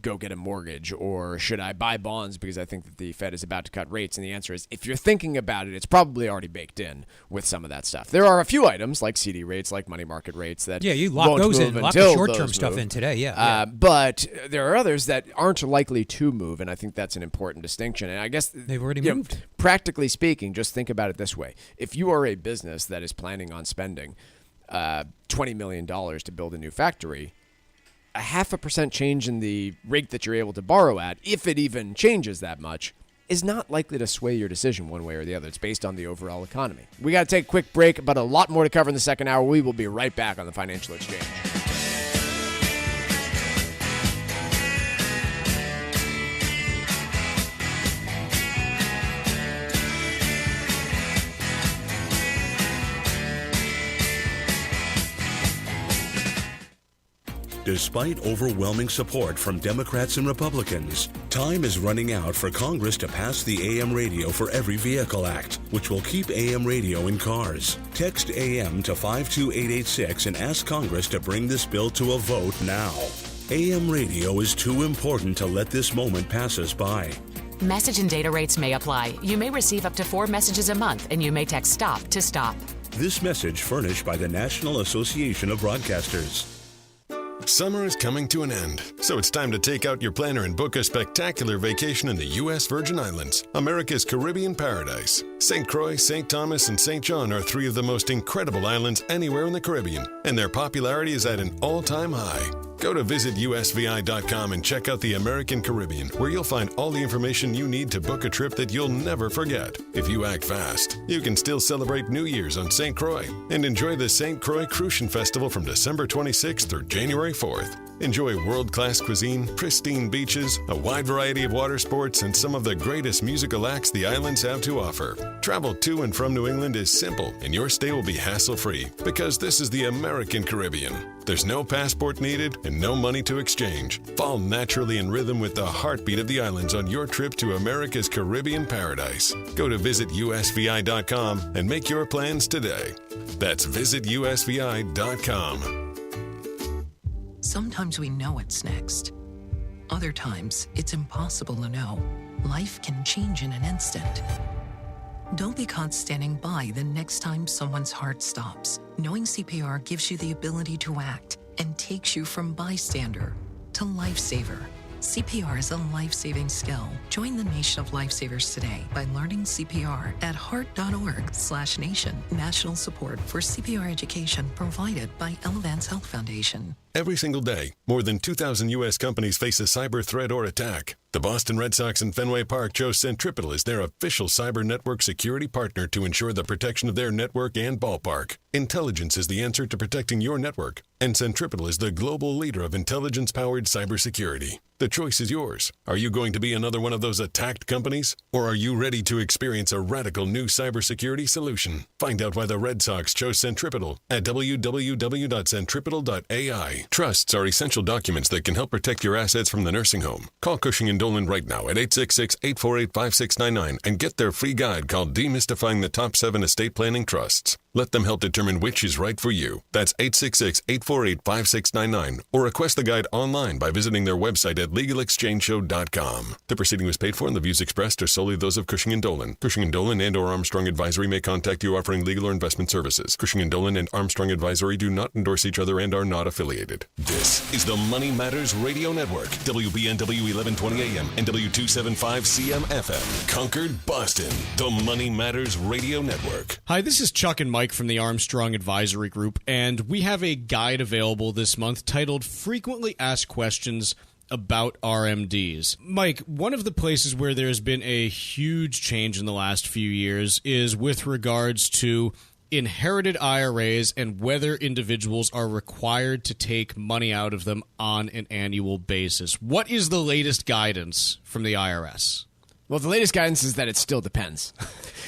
go get a mortgage, or should I buy bonds because I think that the Fed is about to cut rates? And the answer is, if you're thinking about it, it's probably already baked in with some of that stuff. There are a few items like CD rates, like money market rates that you lock won't those move in, lock until the short-term those stuff move. in today. But there are others that aren't likely to move, and I think that's an important distinction. And I guess they've already moved. Practically speaking, just think about it this way: if you are a business that is planning on spending $20 million to build a new factory, a 0.5% change in the rate that you're able to borrow at, if it even changes that much, is not likely to sway your decision one way or the other. It's based on the overall economy. We got to take a quick break, but a lot more to cover in the second hour. We will be right back on the Financial Exchange. Despite overwhelming support from Democrats and Republicans, time is running out for Congress to pass the AM Radio for Every Vehicle Act, which will keep AM radio in cars. Text AM to 52886 and ask Congress to bring this bill to a vote now. AM radio is too important to let this moment pass us by. Message and data rates may apply. You may receive up to 4 messages a month, and you may text STOP to stop. This message furnished by the National Association of Broadcasters. Summer is coming to an end, so it's time to take out your planner and book a spectacular vacation in the U.S. Virgin Islands, America's Caribbean paradise. St. Croix, St. Thomas, and St. John are 3 of the most incredible islands anywhere in the Caribbean, and their popularity is at an all-time high. Go to visitusvi.com and check out the American Caribbean, where you'll find all the information you need to book a trip that you'll never forget. If you act fast, you can still celebrate New Year's on St. Croix and enjoy the St. Croix Crucian Festival from December 26th through January 4th. Enjoy world-class cuisine, pristine beaches, a wide variety of water sports, and some of the greatest musical acts the islands have to offer. Travel to and from New England is simple, and your stay will be hassle-free, because this is the American Caribbean. There's no passport needed and no money to exchange. Fall naturally in rhythm with the heartbeat of the islands on your trip to America's Caribbean paradise. Go to visitusvi.com and make your plans today. That's visitusvi.com. Sometimes we know what's next. Other times, it's impossible to know. Life can change in an instant. Don't be caught standing by the next time someone's heart stops. Knowing CPR gives you the ability to act and takes you from bystander to lifesaver. CPR is a life-saving skill. Join the nation of lifesavers today by learning CPR at heart.org/nation. National support for CPR education provided by Elevance Health Foundation. Every single day, more than 2,000 U.S. companies face a cyber threat or attack. The Boston Red Sox in Fenway Park chose Centripetal as their official cyber network security partner to ensure the protection of their network and ballpark. Intelligence is the answer to protecting your network, and Centripetal is the global leader of intelligence-powered cybersecurity. The choice is yours. Are you going to be another one of those attacked companies? Or are you ready to experience a radical new cybersecurity solution? Find out why the Red Sox chose Centripetal at www.centripetal.ai. Trusts are essential documents that can help protect your assets from the nursing home. Call Cushing & Dolan right now at 866-848-5699 and get their free guide called Demystifying the Top 7 Estate Planning Trusts. Let them help determine which is right for you. That's 866-848-5699 or request the guide online by visiting their website at legalexchangeshow.com. The proceeding was paid for and the views expressed are solely those of Cushing & Dolan. Cushing & Dolan and or Armstrong Advisory may contact you offering legal or investment services. Cushing & Dolan and Armstrong Advisory do not endorse each other and are not affiliated. This is the Money Matters Radio Network. WBNW 1120 AM and W275 CM FM. Concord, Boston. The Money Matters Radio Network. Hi, this is Chuck and Mike from the Armstrong Advisory Group, and we have a guide available this month titled Frequently Asked Questions About RMDs. Mike, one of the places where there's been a huge change in the last few years is with regards to inherited IRAs and whether individuals are required to take money out of them on an annual basis. What is the latest guidance from the IRS? Well, the latest guidance is that it still depends.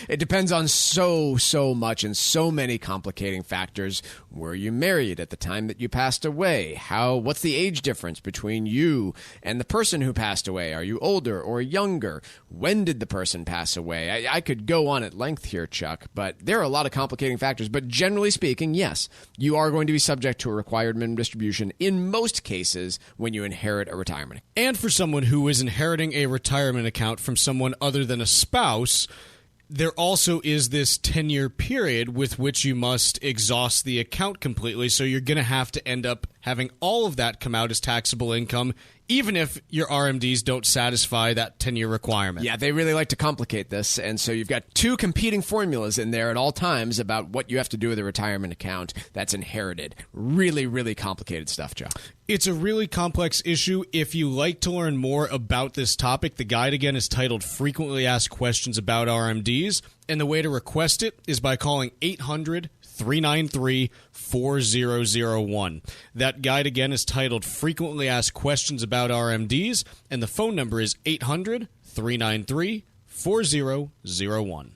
It depends on so much and so many complicating factors. Were you married at the time that you passed away? What's the age difference between you and the person who passed away? Are you older or younger? When did the person pass away? I could go on at length here, Chuck, but there are a lot of complicating factors. But generally speaking, yes, you are going to be subject to a required minimum distribution in most cases when you inherit a retirement. And for someone who is inheriting a retirement account from someone other than a spouse, there also is this 10-year period with which you must exhaust the account completely, so you're going to have to end up having all of that come out as taxable income, even if your RMDs don't satisfy that 10-year requirement. Yeah, they really like to complicate this, and so you've got two competing formulas in there at all times about what you have to do with a retirement account that's inherited. Really, really complicated stuff, Joe. It's a really complex issue. If you like to learn more about this topic, the guide again is titled Frequently Asked Questions About RMDs, and the way to request it is by calling 800-393-4001. That guide again is titled Frequently Asked Questions About RMDs, and the phone number is 800-393-4001.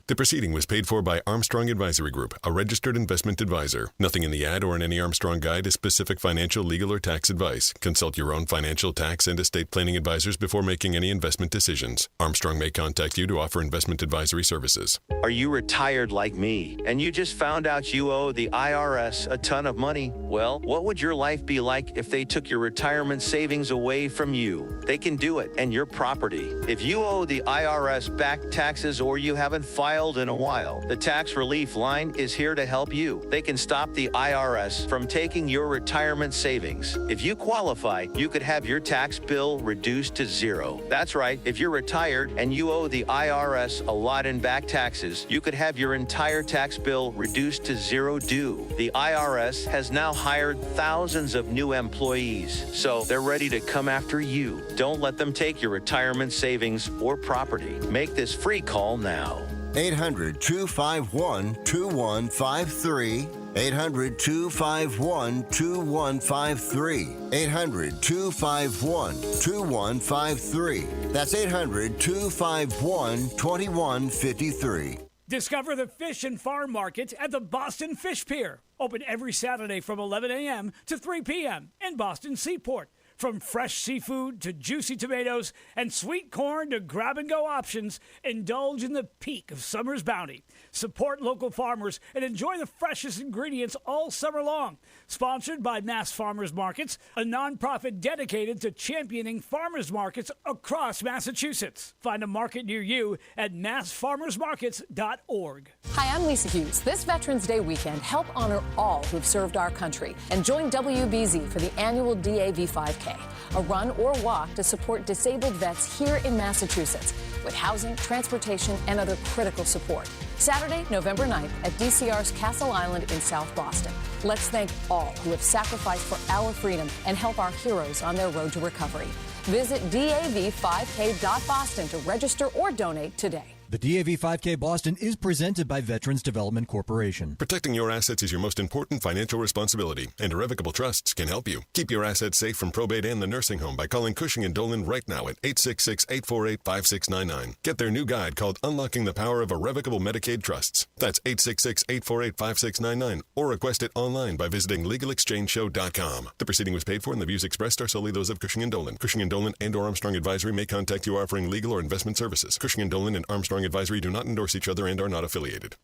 The proceeding was paid for by Armstrong Advisory Group, a registered investment advisor. Nothing in the ad or in any Armstrong guide is specific financial, legal, or tax advice. Consult your own financial, tax, and estate planning advisors before making any investment decisions. Armstrong may contact you to offer investment advisory services. Are you retired like me and you just found out you owe the IRS a ton of money? Well, what would your life be like if they took your retirement savings away from you? They can do it and your property. If you owe the IRS back taxes or you haven't filed in a while, the tax relief line is here to help you. They can stop the IRS from taking your retirement savings. If you qualify, you could have your tax bill reduced to zero. That's right. If you're retired and you owe the IRS a lot in back taxes, you could have your entire tax bill reduced to zero due. The IRS has now hired thousands of new employees, so they're ready to come after you. Don't let them take your retirement savings or property. Make this free call now. 800-251-2153. 800-251-2153. 800-251-2153. That's 800-251-2153. Discover the fish and farm market at the Boston Fish Pier. Open every Saturday from 11 a.m. to 3 p.m. in Boston Seaport. From fresh seafood to juicy tomatoes and sweet corn to grab-and-go options, indulge in the peak of summer's bounty. Support local farmers and enjoy the freshest ingredients all summer long. Sponsored by Mass Farmers Markets, a nonprofit dedicated to championing farmers markets across Massachusetts. Find a market near you at massfarmersmarkets.org. Hi, I'm Lisa Hughes. This Veterans Day weekend, help honor all who've served our country and join WBZ for the annual DAV 5K, a run or walk to support disabled vets here in Massachusetts with housing, transportation, and other critical support. Saturday, November 9th at DCR's Castle Island in South Boston. Let's thank all who have sacrificed for our freedom and help our heroes on their road to recovery. Visit DAV5K.Boston to register or donate today. The DAV 5K Boston is presented by Veterans Development Corporation. Protecting your assets is your most important financial responsibility, and irrevocable trusts can help you. Keep your assets safe from probate and the nursing home by calling Cushing & Dolan right now at 866-848-5699. Get their new guide called Unlocking the Power of Irrevocable Medicaid Trusts. That's 866-848-5699, or request it online by visiting legalexchangeshow.com. The proceeding was paid for and the views expressed are solely those of Cushing & Dolan. Cushing & Dolan and or Armstrong Advisory may contact you offering legal or investment services. Cushing & Dolan and Armstrong Advisory do not endorse each other and are not affiliated.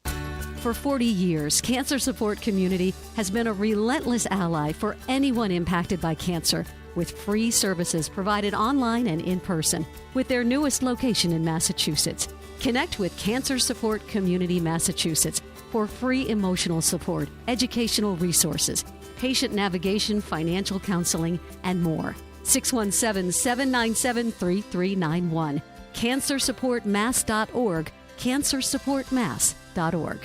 For 40 years, Cancer Support Community has been a relentless ally for anyone impacted by cancer, with free services provided online and in person, with their newest location in Massachusetts. Connect with Cancer Support Community Massachusetts for free emotional support, educational resources, patient navigation, financial counseling, and more. 617-797-3391. CancerSupportMass.org. CancerSupportMass.org.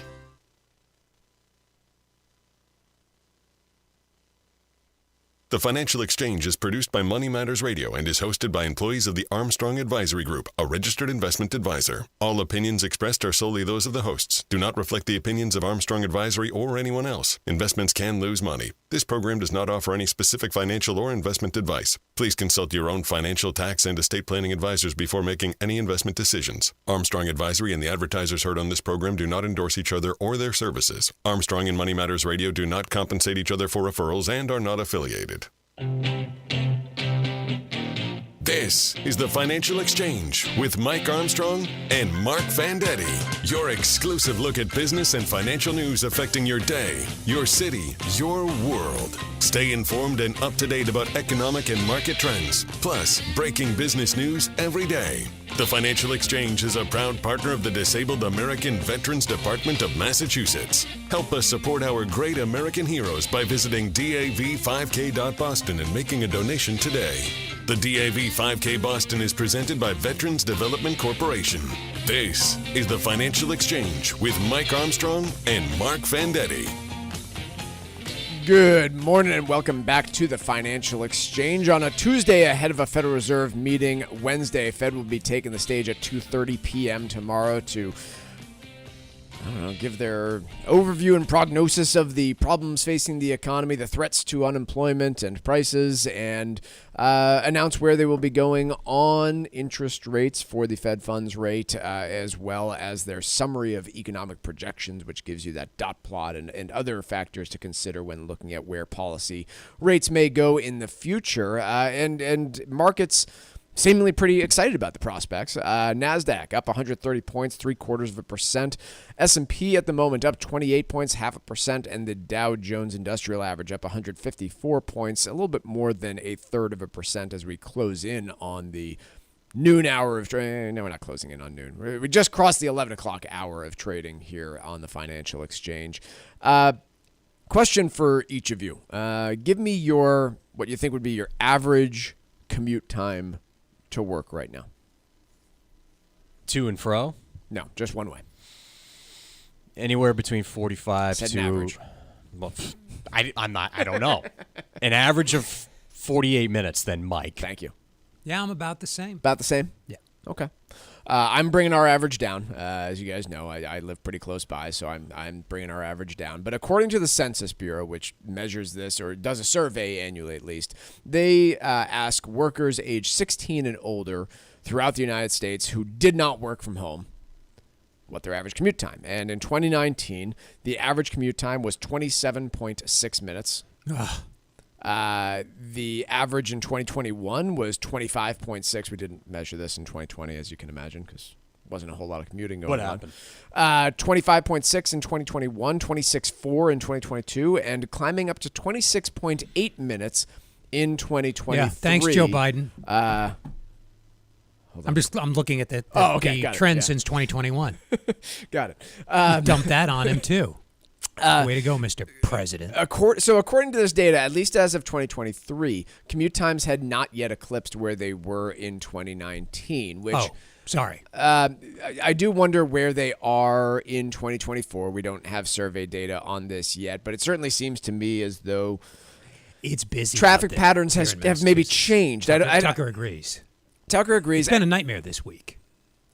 The Financial Exchange is produced by Money Matters Radio and is hosted by employees of the Armstrong Advisory Group, a registered investment advisor. All opinions expressed are solely those of the hosts, do not reflect the opinions of Armstrong Advisory or anyone else. Investments can lose money. This program does not offer any specific financial or investment advice. Please consult your own financial, tax, and estate planning advisors before making any investment decisions. Armstrong Advisory and the advertisers heard on this program do not endorse each other or their services. Armstrong and Money Matters Radio do not compensate each other for referrals and are not affiliated. This is the Financial Exchange with Mike Armstrong and Marc Fandetti. Your exclusive look at business and financial news affecting your day, your city, your world. Stay informed and up to date about economic and market trends, plus breaking business news every day. The Financial Exchange is a proud partner of the Disabled American Veterans Department of Massachusetts. Help us support our great American heroes by visiting dav5k.boston and making a donation today. The DAV 5K Boston is presented by Veterans Development Corporation. This is the Financial Exchange with Mike Armstrong and Marc Fandetti. Good morning and welcome back to the Financial Exchange on a Tuesday ahead of a Federal Reserve meeting Wednesday. Fed will be taking the stage at 2:30 p.m. tomorrow to give their overview and prognosis of the problems facing the economy, the threats to unemployment and prices, and announce where they will be going on interest rates for the Fed funds rate, as well as their summary of economic projections, which gives you that dot plot and other factors to consider when looking at where policy rates may go in the future. And markets seemingly pretty excited about the prospects. NASDAQ up 130 points, 0.75%. S&P at the moment up 28 points, 0.5%. And the Dow Jones Industrial Average up 154 points, a little bit more than 0.33% as we close in on the noon hour of trading. No, we're not closing in on noon. We just crossed the 11 o'clock hour of trading here on the Financial Exchange. Question for each of you. Give me what you think would be your average commute time to work right now. To and fro? No, just one way. Anywhere between 45 Said to an average. Well, I don't know. An average of 48 minutes then, Mike. Thank you. Yeah, I'm about the same. About the same? Yeah. Okay. I'm bringing our average down. As you guys know, I live pretty close by, so I'm bringing our average down. But according to the Census Bureau, which measures this or does a survey annually at least, they ask workers age 16 and older throughout the United States who did not work from home what their average commute time. And in 2019, the average commute time was 27.6 minutes. Ugh. The average in 2021 was 25.6. We didn't measure this in 2020, as you can imagine, because there wasn't a whole lot of commuting going on. What happened? 25.6 in 2021, 26.4 in 2022, and climbing up to 26.8 minutes in 2023. Yeah, thanks, Joe Biden. I'm looking at the trend since 2021. Got it. Dump that on him too. Way to go, Mr. President. According to this data, at least as of 2023, commute times had not yet eclipsed where they were in 2019, which... Oh, sorry. I do wonder where they are in 2024. We don't have survey data on this yet, but it certainly seems to me as though it's busy. Traffic patterns have maybe changed. Tucker agrees. Tucker agrees. It's been a nightmare this week.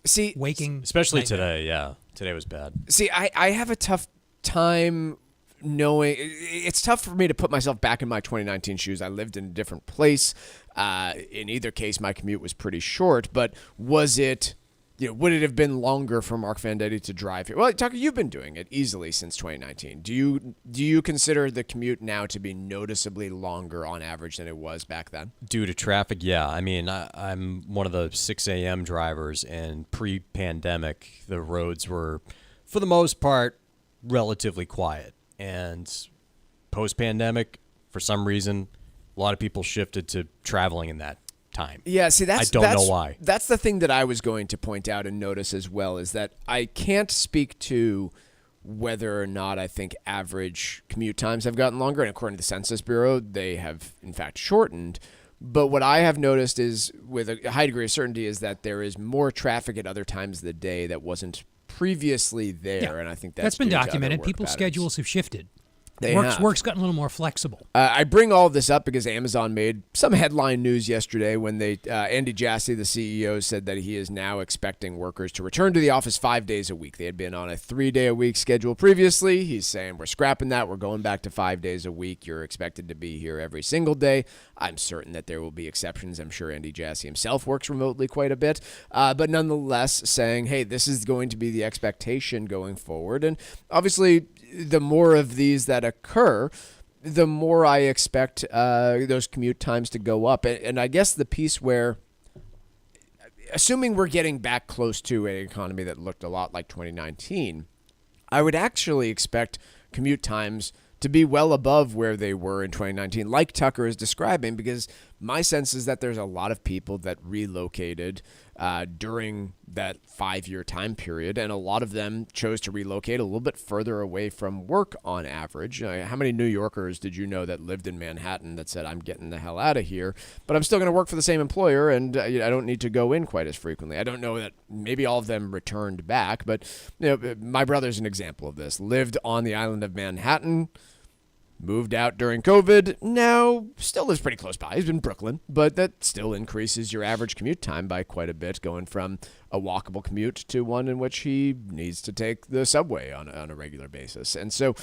See, waking, especially nightmare. Today. Yeah, today was bad. See, I have a tough time knowing. It's tough for me to put myself back in my 2019 shoes. I lived in a different place. In either case, my commute was pretty short. But was it? Would it have been longer for Marc Fandetti to drive here? Well, Tucker, you've been doing it easily since 2019. Do you consider the commute now to be noticeably longer on average than it was back then? Due to traffic, yeah. I mean, I'm one of the 6 a.m. drivers, and pre-pandemic, the roads were, for the most part, relatively quiet. And post-pandemic, for some reason, a lot of people shifted to traveling in that time. Yeah, see, I don't know why. That's the thing that I was going to point out and notice as well, is that I can't speak to whether or not I think average commute times have gotten longer. And according to the Census Bureau, they have, in fact, shortened. But what I have noticed is, with a high degree of certainty, is that there is more traffic at other times of the day that wasn't previously there. Yeah. And I think that's been due to other documented. work People's patterns. schedules have shifted. Have. Work's gotten a little more flexible. I bring all of this up because Amazon made some headline news yesterday when Andy Jassy, the CEO, said that he is now expecting workers to return to the office 5 days a week. They had been on a 3-day-a-week schedule previously. He's saying, we're scrapping that. We're going back to 5 days a week. You're expected to be here every single day. I'm certain that there will be exceptions. I'm sure Andy Jassy himself works remotely quite a bit. But nonetheless, saying, hey, this is going to be the expectation going forward. And obviously, the more of these that occur, the more I expect those commute times to go up. And I guess the piece where, assuming we're getting back close to an economy that looked a lot like 2019, I would actually expect commute times to be well above where they were in 2019, like Tucker is describing, because my sense is that there's a lot of people that relocated during that 5-year time period, and a lot of them chose to relocate a little bit further away from work on average. How many New Yorkers did you know that lived in Manhattan that said, I'm getting the hell out of here, but I'm still going to work for the same employer, and I don't need to go in quite as frequently? I don't know that maybe all of them returned back, but my brother's an example of this. Lived on the island of Manhattan, moved out during COVID, now still lives pretty close by. He's in Brooklyn, but that still increases your average commute time by quite a bit, going from a walkable commute to one in which he needs to take the subway on a regular basis. And so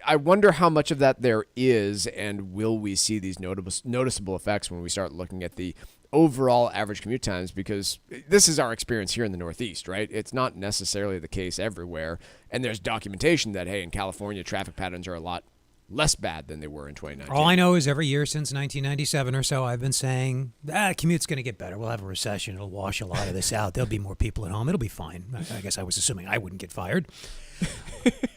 I wonder how much of that there is, and will we see these noticeable effects when we start looking at the overall average commute times, because this is our experience here in the Northeast, right? It's not necessarily the case everywhere, and there's documentation that, hey, in California, traffic patterns are a lot less bad than they were in 2019. All I know is every year since 1997 or so, I've been saying, commute's going to get better. We'll have a recession. It'll wash a lot of this out. There'll be more people at home. It'll be fine. I guess I was assuming I wouldn't get fired,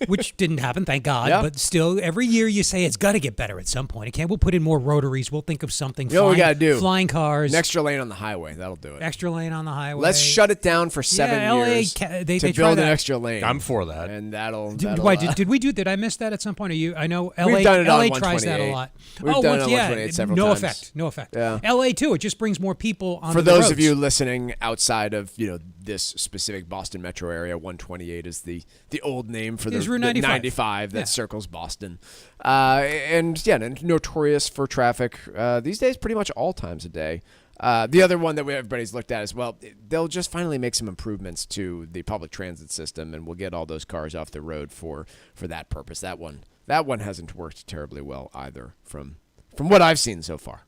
which didn't happen, thank God. Yeah. But still, every year you say it's got to get better at some point. It can't. We'll put in more rotaries. We'll think of something. You know what we got to do? Flying cars. An extra lane on the highway. That'll do it. Extra lane on the highway. Let's shut it down for 7 years to build an extra lane. I'm for that. And that'll did we do? Did I miss that at some point? I know LA. We've done it LA on tries that a lot. We've done it on 128 several times. No effect. Yeah. LA too. It just brings more people on. For those of you listening outside of this specific Boston metro area, 128 is the old name for the 95 that circles Boston. And notorious for traffic these days, pretty much all times a day. The other one that everybody's looked at is, well, they'll just finally make some improvements to the public transit system, and we'll get all those cars off the road for that purpose. That one hasn't worked terribly well either from what I've seen so far.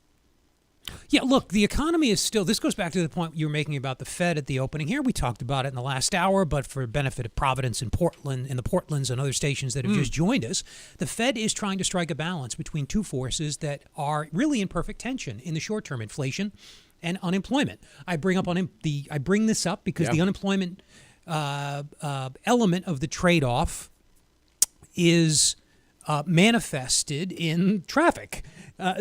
Yeah, look, the economy is still, this goes back to the point you were making about the Fed at the opening here. We talked about it in the last hour, but for benefit of Providence and Portland and the Portlands and other stations that have just joined us, the Fed is trying to strike a balance between two forces that are really in perfect tension in the short term: inflation and unemployment. I bring this up because the unemployment element of the trade-off is manifested in traffic.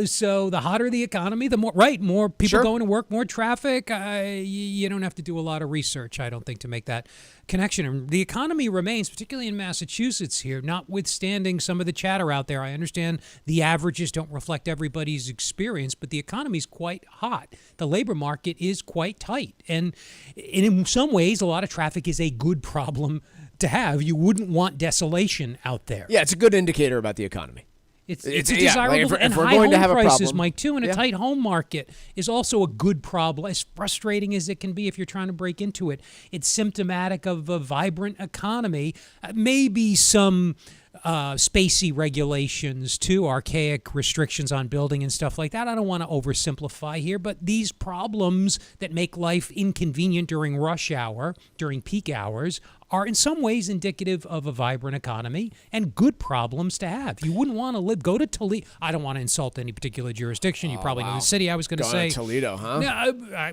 So the hotter the economy, the more people going to work, more traffic. You don't have to do a lot of research, I don't think, to make that connection. And the economy remains, particularly in Massachusetts here, notwithstanding some of the chatter out there. I understand the averages don't reflect everybody's experience, but the economy's quite hot. The labor market is quite tight. And in some ways, a lot of traffic is a good problem to have. You wouldn't want desolation out there. Yeah, it's a good indicator about the economy. It's a desirable, and high home prices, Mike, too, and a tight home market is also a good problem. As frustrating as it can be if you're trying to break into it, it's symptomatic of a vibrant economy. Maybe some spacey regulations too, archaic restrictions on building and stuff like that. I don't want to oversimplify here, but these problems that make life inconvenient during rush hour, during peak hours, are in some ways indicative of a vibrant economy and good problems to have. You wouldn't want to go to Toledo. I don't want to insult any particular jurisdiction. You probably know the city I was going to say. Toledo, huh?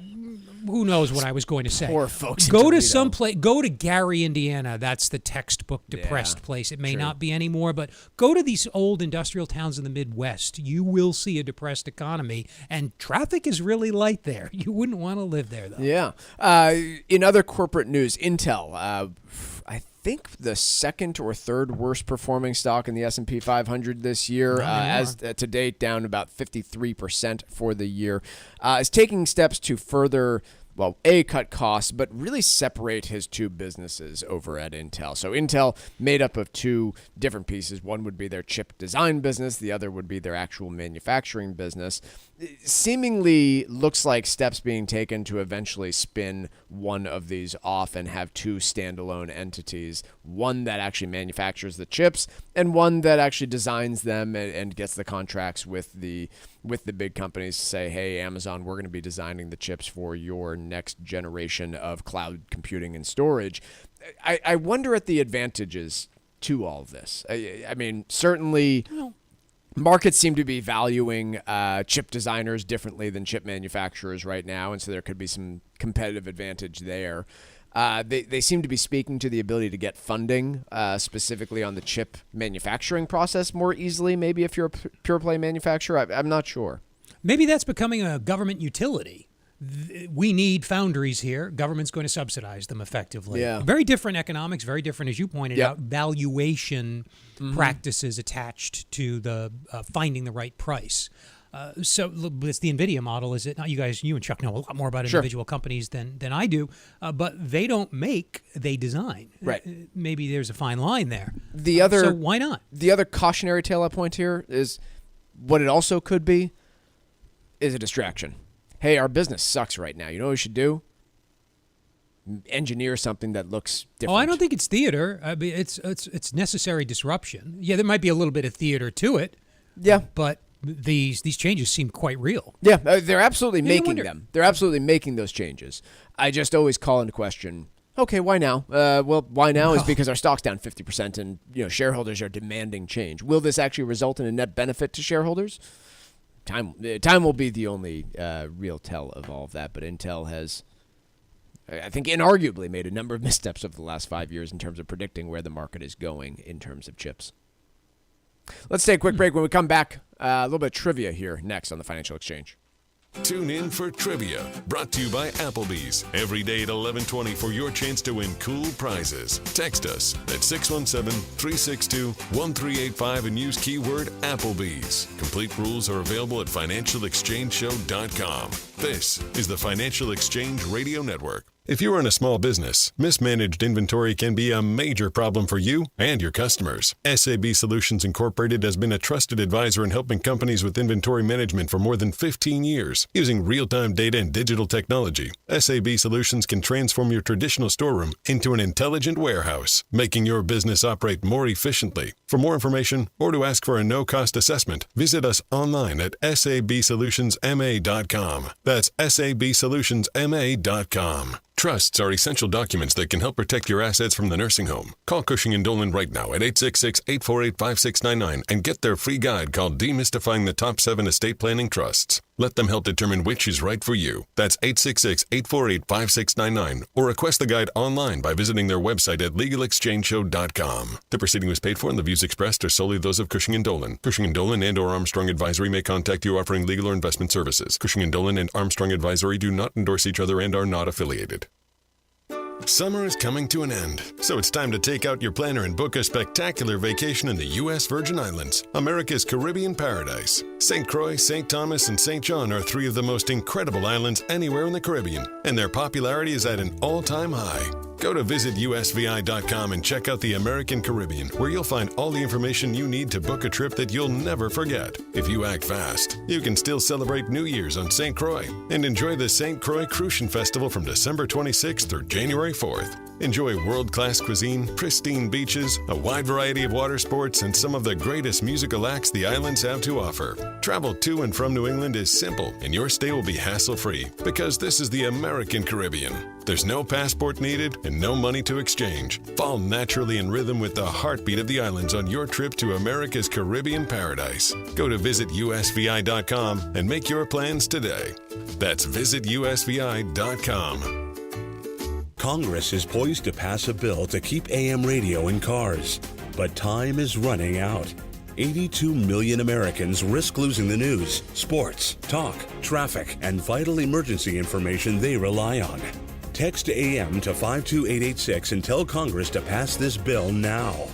who knows what I was going to say. Poor folks in Go to Toledo. some place. Go to Gary, Indiana. That's the textbook depressed place. It may not be anymore, but go to these old industrial towns in the Midwest. You will see a depressed economy, and traffic is really light there. You wouldn't want to live there, though. Yeah. In other corporate news, Intel, I think the second or third worst performing stock in the S&P 500 this year, as to date down about 53% for the year, is taking steps to further, well, cut costs, but really separate his two businesses over at Intel. So Intel made up of two different pieces. One would be their chip design business. The other would be their actual manufacturing business. Seemingly looks like steps being taken to eventually spin one of these off and have two standalone entities, one that actually manufactures the chips and one that actually designs them and gets the contracts with the big companies to say, hey, Amazon, we're going to be designing the chips for your next generation of cloud computing and storage. I wonder at the advantages to all of this. I mean, certainly markets seem to be valuing chip designers differently than chip manufacturers right now, and so there could be some competitive advantage there. They seem to be speaking to the ability to get funding, specifically on the chip manufacturing process more easily, maybe if you're a pure play manufacturer. I'm not sure. Maybe that's becoming a government utility. We need foundries here. Government's going to subsidize them effectively. Yeah. Very different economics, very different, as you pointed out, valuation practices attached to the finding the right price. So it's the NVIDIA model, is it not? You and Chuck know a lot more about individual companies than I do, but they don't make, they design. Right. Maybe there's a fine line there. So why not? The other cautionary tale I point here is what it also could be is a distraction. Hey, our business sucks right now. You know what we should do? Engineer something that looks different. Oh, I don't think it's theater. I mean, it's necessary disruption. Yeah, there might be a little bit of theater to it. Yeah, but these changes seem quite real. Yeah, they're absolutely making them. They're absolutely making those changes. I just always call into question, okay, why now? Well, why now is because our stock's down 50% and shareholders are demanding change. Will this actually result in a net benefit to shareholders? Time will be the only real tell of all of that, but Intel has, I think, inarguably made a number of missteps over the last 5 years in terms of predicting where the market is going in terms of chips. Let's take a quick break. When we come back, a little bit of trivia here next on the Financial Exchange. Tune in for Trivia, brought to you by Applebee's. Every day at 11:20 for your chance to win cool prizes. Text us at 617-362-1385 and use keyword Applebee's. Complete rules are available at financialexchangeshow.com. This is the Financial Exchange Radio Network. If you run a small business, mismanaged inventory can be a major problem for you and your customers. SAB Solutions Incorporated has been a trusted advisor in helping companies with inventory management for more than 15 years. Using real-time data and digital technology, SAB Solutions can transform your traditional storeroom into an intelligent warehouse, making your business operate more efficiently. For more information or to ask for a no-cost assessment, visit us online at sabsolutionsma.com. That's sabsolutionsma.com. Trusts are essential documents that can help protect your assets from the nursing home. Call Cushing & Dolan right now at 866-848-5699 and get their free guide called Demystifying the Top 7 Estate Planning Trusts. Let them help determine which is right for you. That's 866-848-5699 or request the guide online by visiting their website at legalexchangeshow.com. The proceeding was paid for and the views expressed are solely those of Cushing & Dolan. Cushing & Dolan and or Armstrong Advisory may contact you offering legal or investment services. Cushing & Dolan and Armstrong Advisory do not endorse each other and are not affiliated. Summer is coming to an end, so it's time to take out your planner and book a spectacular vacation in the U.S. Virgin Islands, America's Caribbean paradise. St. Croix, St. Thomas, and St. John are three of the most incredible islands anywhere in the Caribbean, and their popularity is at an all-time high. Go to visitusvi.com and check out the American Caribbean, where you'll find all the information you need to book a trip that you'll never forget. If you act fast, you can still celebrate New Year's on St. Croix and enjoy the St. Croix Crucian Festival from December 26th through January 4th. Enjoy world-class cuisine, pristine beaches, a wide variety of water sports, and some of the greatest musical acts the islands have to offer. Travel to and from New England is simple, and your stay will be hassle-free because this is the American Caribbean. There's no passport needed and no money to exchange. Fall naturally in rhythm with the heartbeat of the islands on your trip to America's Caribbean paradise. Go to visitusvi.com and make your plans today. That's visitusvi.com. Congress is poised to pass a bill to keep AM radio in cars, but time is running out. 82 million Americans risk losing the news, sports, talk, traffic, and vital emergency information they rely on. Text AM to 52886 and tell Congress to pass this bill now.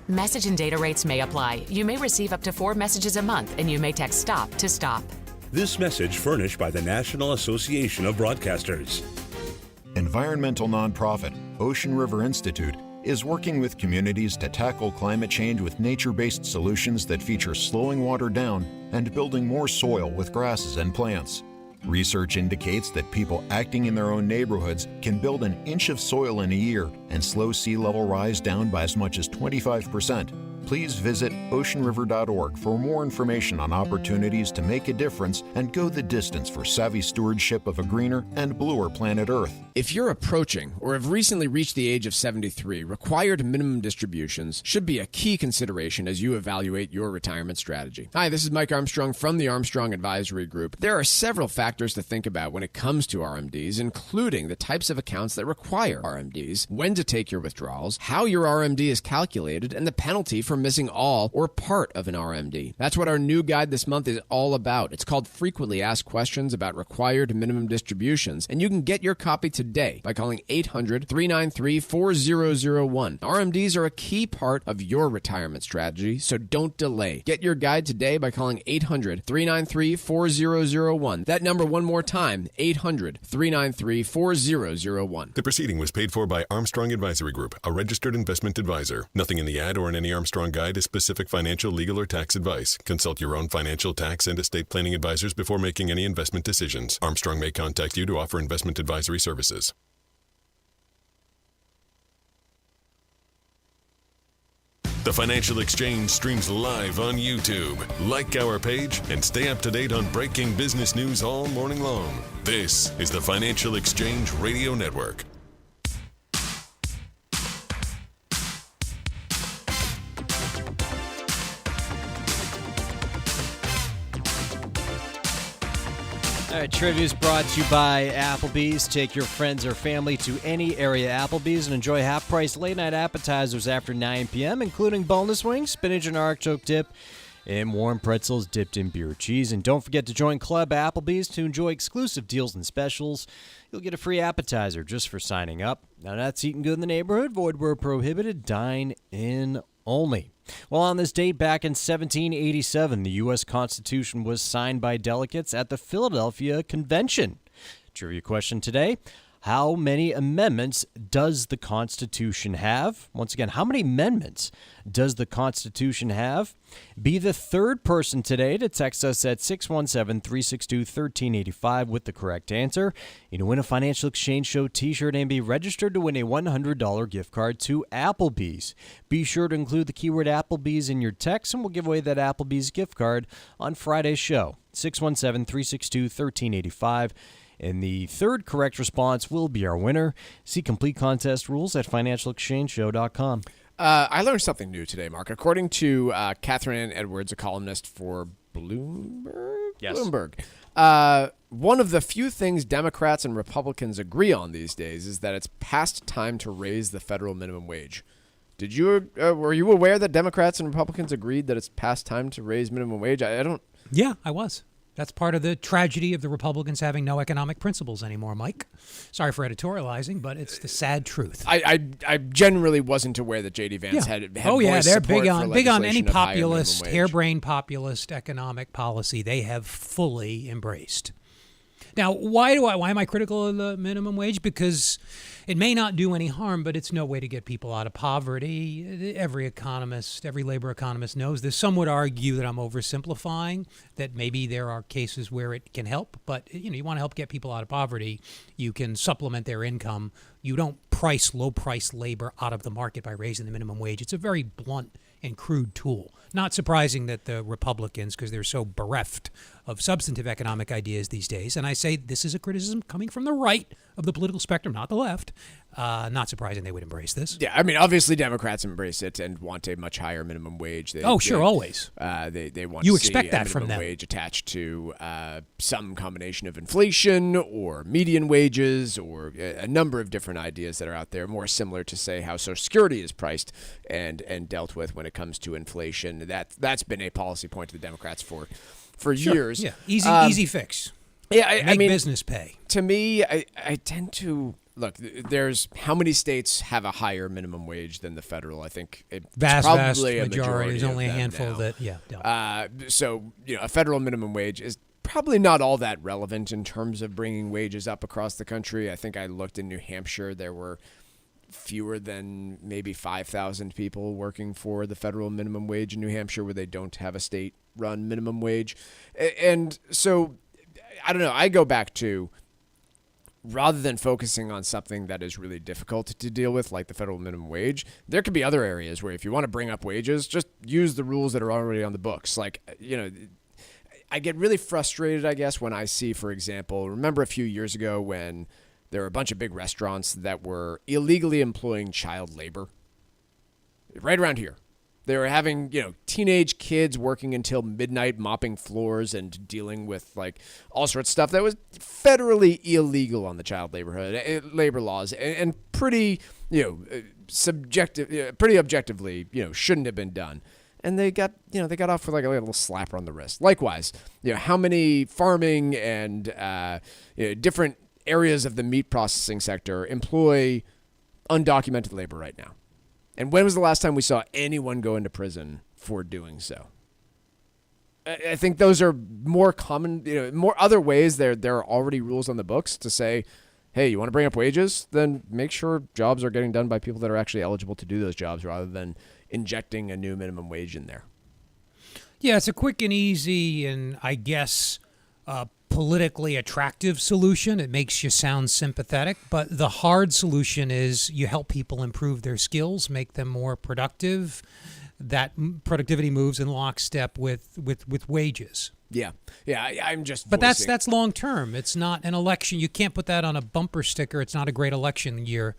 Message and data rates may apply. You may receive up to 4 messages a month, and you may text STOP to stop. This message furnished by the National Association of Broadcasters. Environmental nonprofit Ocean River Institute is working with communities to tackle climate change with nature-based solutions that feature slowing water down and building more soil with grasses and plants. Research indicates that people acting in their own neighborhoods can build an inch of soil in a year and slow sea level rise down by as much as 25%. Please visit oceanriver.org for more information on opportunities to make a difference and go the distance for savvy stewardship of a greener and bluer planet Earth. If you're approaching or have recently reached the age of 73, required minimum distributions should be a key consideration as you evaluate your retirement strategy. Hi, this is Mike Armstrong from the Armstrong Advisory Group. There are several factors to think about when it comes to RMDs, including the types of accounts that require RMDs, when to take your withdrawals, how your RMD is calculated, and the penalty for missing all or part of an RMD. That's what our new guide this month is all about. It's called Frequently Asked Questions About Required Minimum Distributions, and you can get your copy today by calling 800-393-4001. RMDs are a key part of your retirement strategy, so don't delay. Get your guide today by calling 800-393-4001. That number one more time, 800-393-4001. The proceeding was paid for by Armstrong Advisory Group, a registered investment advisor. Nothing in the ad or in any Armstrong guide is specific financial, legal, or tax advice. Consult your own financial, tax, and estate planning advisors before making any investment decisions. Armstrong may contact you to offer investment advisory services. The Financial Exchange streams live on YouTube. Like our page and stay up to date on breaking business news all morning long. This is the Financial Exchange Radio Network. All right, trivia is brought to you by Applebee's. Take your friends or family to any area Applebee's and enjoy half-price late-night appetizers after 9 p.m., including boneless wings, spinach and artichoke dip, and warm pretzels dipped in beer cheese. And don't forget to join Club Applebee's to enjoy exclusive deals and specials. You'll get a free appetizer just for signing up. Now, that's eating good in the neighborhood. Void where prohibited. Dine in only. Well, on this date back in 1787, the U.S. Constitution was signed by delegates at the Philadelphia Convention. Trivia question today. How many amendments does the Constitution have? Once again, how many amendments does the Constitution have? Be the third person today to text us at 617-362-1385 with the correct answer. You can win a Financial Exchange Show t-shirt and be registered to win a $100 gift card to Applebee's. Be sure to include the keyword Applebee's in your text, and we'll give away that Applebee's gift card on Friday's show. 617-362-1385. And the third correct response will be our winner. See complete contest rules at financialexchangeshow.com. I learned something new today, Mark. According to Catherine Edwards, a columnist for Bloomberg? Yes. Bloomberg. One of the few things Democrats and Republicans agree on these days is that it's past time to raise the federal minimum wage. Did you were you aware that Democrats and Republicans agreed that it's past time to raise minimum wage? I don't. Yeah, I was. That's part of the tragedy of the Republicans having no economic principles anymore, Mike. Sorry for editorializing, but it's the sad truth. I generally wasn't aware that J.D. Vance had they're big on any legislation of higher populist, minimum wage. harebrained populist economic policy. They have fully embraced. Now, why am I critical of the minimum wage? Because it may not do any harm, but it's no way to get people out of poverty. Every economist, every labor economist knows this. Some would argue that I'm oversimplifying, that maybe there are cases where it can help, but you want to help get people out of poverty. You can supplement their income. You don't price low-price labor out of the market by raising the minimum wage. It's a very blunt and crude tool. Not surprising that the Republicans, because they're so bereft of substantive economic ideas these days, and I say this is a criticism coming from the right, of the political spectrum, not the left. Not surprising they would embrace this. Yeah, I mean, obviously Democrats embrace it and want a much higher minimum wage. Always. They want You to expect see that a from minimum them. wage attached to some combination of inflation or median wages or a number of different ideas that are out there, more similar to, say, how Social Security is priced and dealt with when it comes to inflation. That's been a policy point to the Democrats for years. Yeah, easy fix. Yeah, I mean, business pay. To me, I tend to look. There's how many states have a higher minimum wage than the federal? I think it's Vast probably a majority. There's of only a them handful now. that don't. So a federal minimum wage is probably not all that relevant in terms of bringing wages up across the country. I think I looked in New Hampshire. There were fewer than maybe 5,000 people working for the federal minimum wage in New Hampshire, where they don't have a state-run minimum wage. And so, I don't know, I go back to, rather than focusing on something that is really difficult to deal with, like the federal minimum wage, there could be other areas where if you want to bring up wages, just use the rules that are already on the books. Like, I get really frustrated, I guess, when I see, for example, remember a few years ago when there were a bunch of big restaurants that were illegally employing child labor right around here. They were having, teenage kids working until midnight, mopping floors and dealing with like all sorts of stuff that was federally illegal on the child labor laws and pretty, subjective, pretty objectively, shouldn't have been done. And they got off with like a little slapper on the wrist. Likewise, how many farming and different areas of the meat processing sector employ undocumented labor right now. And when was the last time we saw anyone go into prison for doing so? I think those are more common, more other ways there are already rules on the books to say, hey, you want to bring up wages? Then make sure jobs are getting done by people that are actually eligible to do those jobs rather than injecting a new minimum wage in there. Yeah, it's a quick and easy and I guess politically attractive solution. It makes you sound sympathetic, but the hard solution is you help people improve their skills, make them more productive. That productivity moves in lockstep with wages. Yeah, I'm just. But that's long term. It's not an election. You can't put that on a bumper sticker. It's not a great election year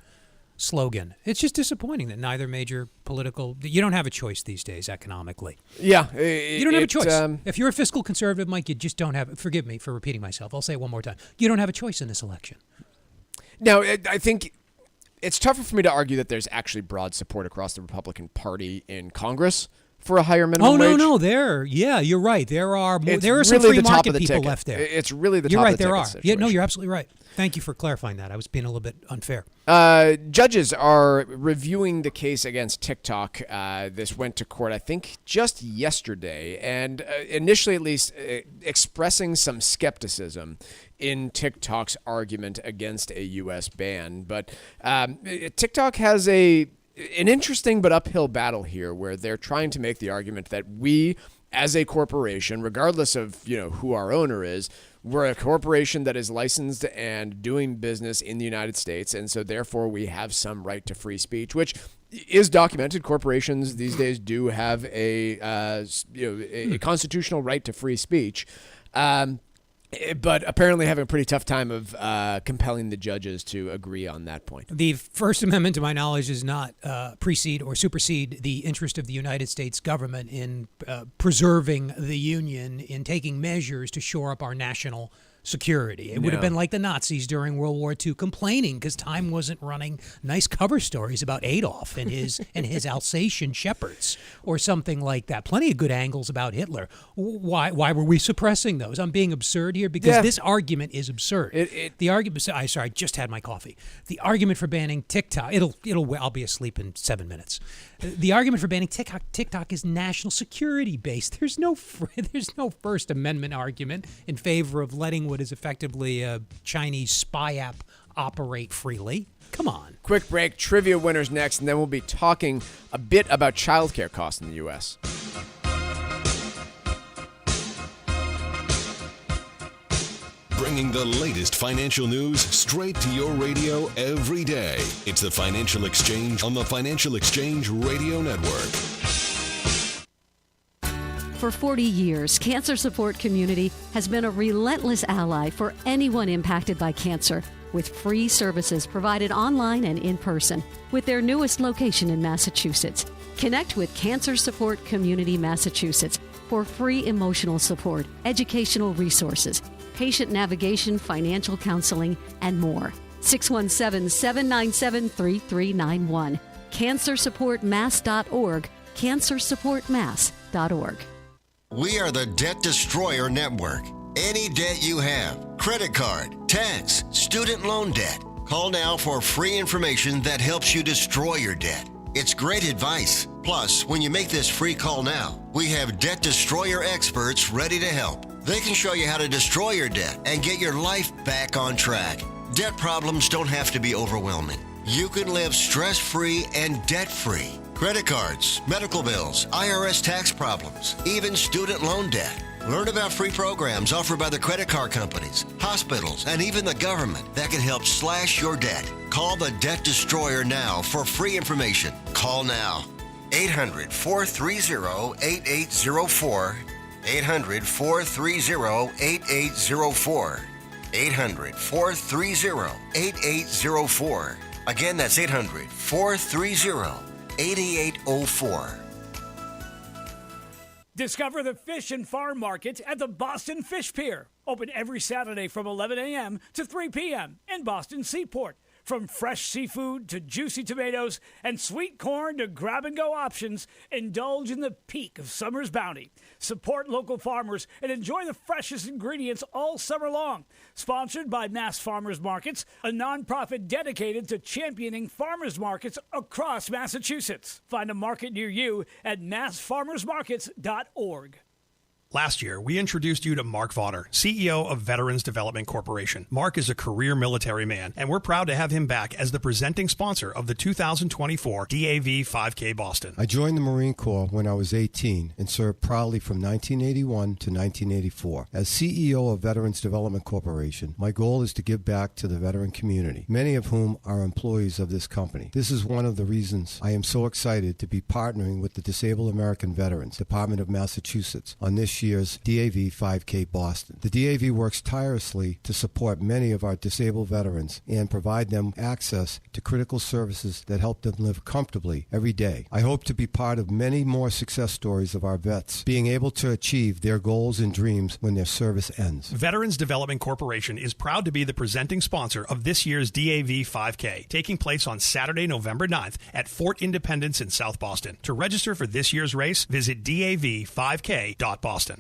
slogan. It's just disappointing that neither major political. You don't have a choice these days economically. Yeah, you don't have a choice. If you're a fiscal conservative, Mike, you just don't have. Forgive me for repeating myself. I'll say it one more time. You don't have a choice in this election. No, I think it's tougher for me to argue that there's actually broad support across the Republican Party in Congress for a higher minimum wage. You're right. There are some really free the top market of the people ticket. left there. It's really the you're top right, of the there ticket are. situation. Yeah, no, you're absolutely right. Thank you for clarifying that. I was being a little bit unfair. Judges are reviewing the case against TikTok. This went to court, I think, just yesterday, and initially at least expressing some skepticism in TikTok's argument against a U.S. ban. But TikTok has an interesting but uphill battle here where they're trying to make the argument that we, as a corporation, regardless of who our owner is, we're a corporation that is licensed and doing business in the United States, and so therefore we have some right to free speech, which is documented. Corporations these days do have a constitutional right to free speech. But apparently having a pretty tough time of compelling the judges to agree on that point. The First Amendment, to my knowledge, does not precede or supersede the interest of the United States government in preserving the Union, in taking measures to shore up our national security. It would have been like the Nazis during World War II complaining because Time wasn't running nice cover stories about Adolf and his Alsatian shepherds or something like that. Plenty of good angles about Hitler. Why were we suppressing those? I'm being absurd here because this argument is absurd. The argument. I just had my coffee. The argument for banning TikTok. I'll be asleep in 7 minutes. The argument for banning TikTok is national security based. There's no First Amendment argument in favor of letting what is effectively a Chinese spy app operate freely. Come on. Quick break. Trivia winners next, and then we'll be talking a bit about childcare costs in the U.S. Bringing the latest financial news straight to your radio every day. It's the Financial Exchange on the Financial Exchange Radio Network. For 40 years, Cancer Support Community has been a relentless ally for anyone impacted by cancer. with free services provided online and in person, with their newest location in Massachusetts. Connect with Cancer Support Community Massachusetts for free emotional support, educational resources, patient navigation, financial counseling, and more. 617-797-3391. CancerSupportMass.org. CancerSupportMass.org. We are the Debt Destroyer Network. Any debt you have, credit card, tax, student loan debt, call now for free information that helps you destroy your debt. It's great advice. Plus, when you make this free call now, we have debt destroyer experts ready to help. They can show you how to destroy your debt and get your life back on track. Debt problems don't have to be overwhelming. You can live stress-free and debt-free. Credit cards, medical bills, IRS tax problems, even student loan debt. Learn about free programs offered by the credit card companies, hospitals, and even the government that can help slash your debt. Call the Debt Destroyer now for free information. Call now. 800-430-8804. 800-430-8804. 800-430-8804. Again, that's 800-430-8804. Discover the fish and farm market at the Boston Fish Pier. Open every Saturday from 11 a.m. to 3 p.m. in Boston Seaport. From fresh seafood to juicy tomatoes and sweet corn to grab-and-go options, indulge in the peak of summer's bounty. Support local farmers and enjoy the freshest ingredients all summer long. Sponsored by Mass Farmers Markets, a nonprofit dedicated to championing farmers markets across Massachusetts. Find a market near you at massfarmersmarkets.org. Last year, we introduced you to Marc Vaughter, CEO of Veterans Development Corporation. Marc is a career military man, and we're proud to have him back as the presenting sponsor of the 2024 DAV 5K Boston. I joined the Marine Corps when I was 18 and served proudly from 1981 to 1984. As CEO of Veterans Development Corporation, my goal is to give back to the veteran community, many of whom are employees of this company. This is one of the reasons I am so excited to be partnering with the Disabled American Veterans Department of Massachusetts on this year's DAV 5K Boston. The DAV works tirelessly to support many of our disabled veterans and provide them access to critical services that help them live comfortably every day. I hope to be part of many more success stories of our vets being able to achieve their goals and dreams when their service ends. Veterans Development Corporation is proud to be the presenting sponsor of this year's DAV 5K, taking place on Saturday, November 9th at Fort Independence in South Boston. To register for this year's race, visit dav5k.boston.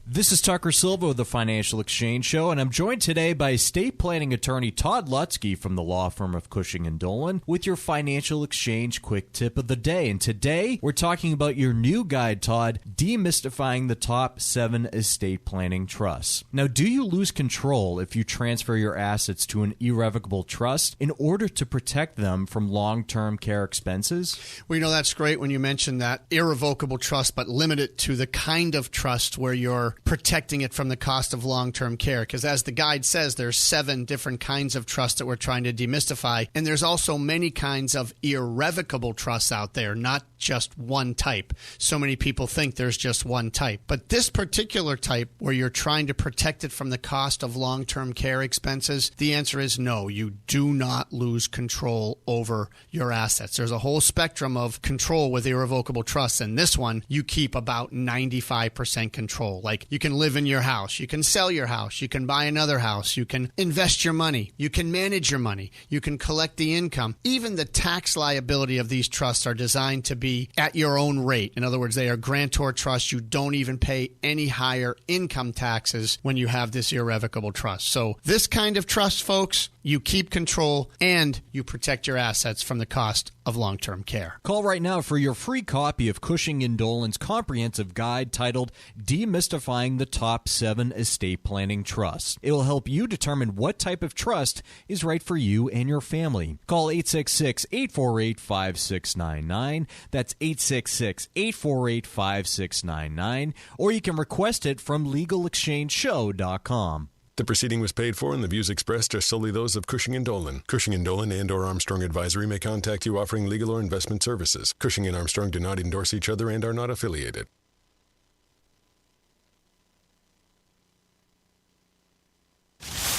This is Tucker Silva of the Financial Exchange Show, and I'm joined today by estate planning attorney Todd Lutzke from the law firm of Cushing & Dolan with your Financial Exchange quick tip of the day. And today, we're talking about your new guide, Todd, Demystifying the Top 7 Estate Planning Trusts. Now, do you lose control if you transfer your assets to an irrevocable trust in order to protect them from long-term care expenses? Well, that's great when you mention that irrevocable trust, but limit it to the kind of trust where you're protecting it from the cost of long-term care. Because as the guide says, there's 7 different kinds of trusts that we're trying to demystify. And there's also many kinds of irrevocable trusts out there, not just one type. So many people think there's just one type. But this particular type, where you're trying to protect it from the cost of long-term care expenses, the answer is no. You do not lose control over your assets. There's a whole spectrum of control with irrevocable trusts. And this one, you keep about 95% control. Like, you can live in your house, you can sell your house, you can buy another house, you can invest your money, you can manage your money, you can collect the income. Even the tax liability of these trusts are designed to be at your own rate. In other words, they are grantor trusts. You don't even pay any higher income taxes when you have this irrevocable trust. So this kind of trust, folks, you keep control and you protect your assets from the cost of long-term care. Call right now for your free copy of Cushing & Dolan's comprehensive guide titled Demystifying the Top 7 Estate Planning Trusts. It will help you determine what type of trust is right for you and your family. Call 866-848-5699. That's 866-848-5699. Or you can request it from LegalExchangeShow.com. The proceeding was paid for, and the views expressed are solely those of Cushing & Dolan. Cushing & Dolan and or Armstrong Advisory may contact you offering legal or investment services. Cushing & Armstrong do not endorse each other and are not affiliated.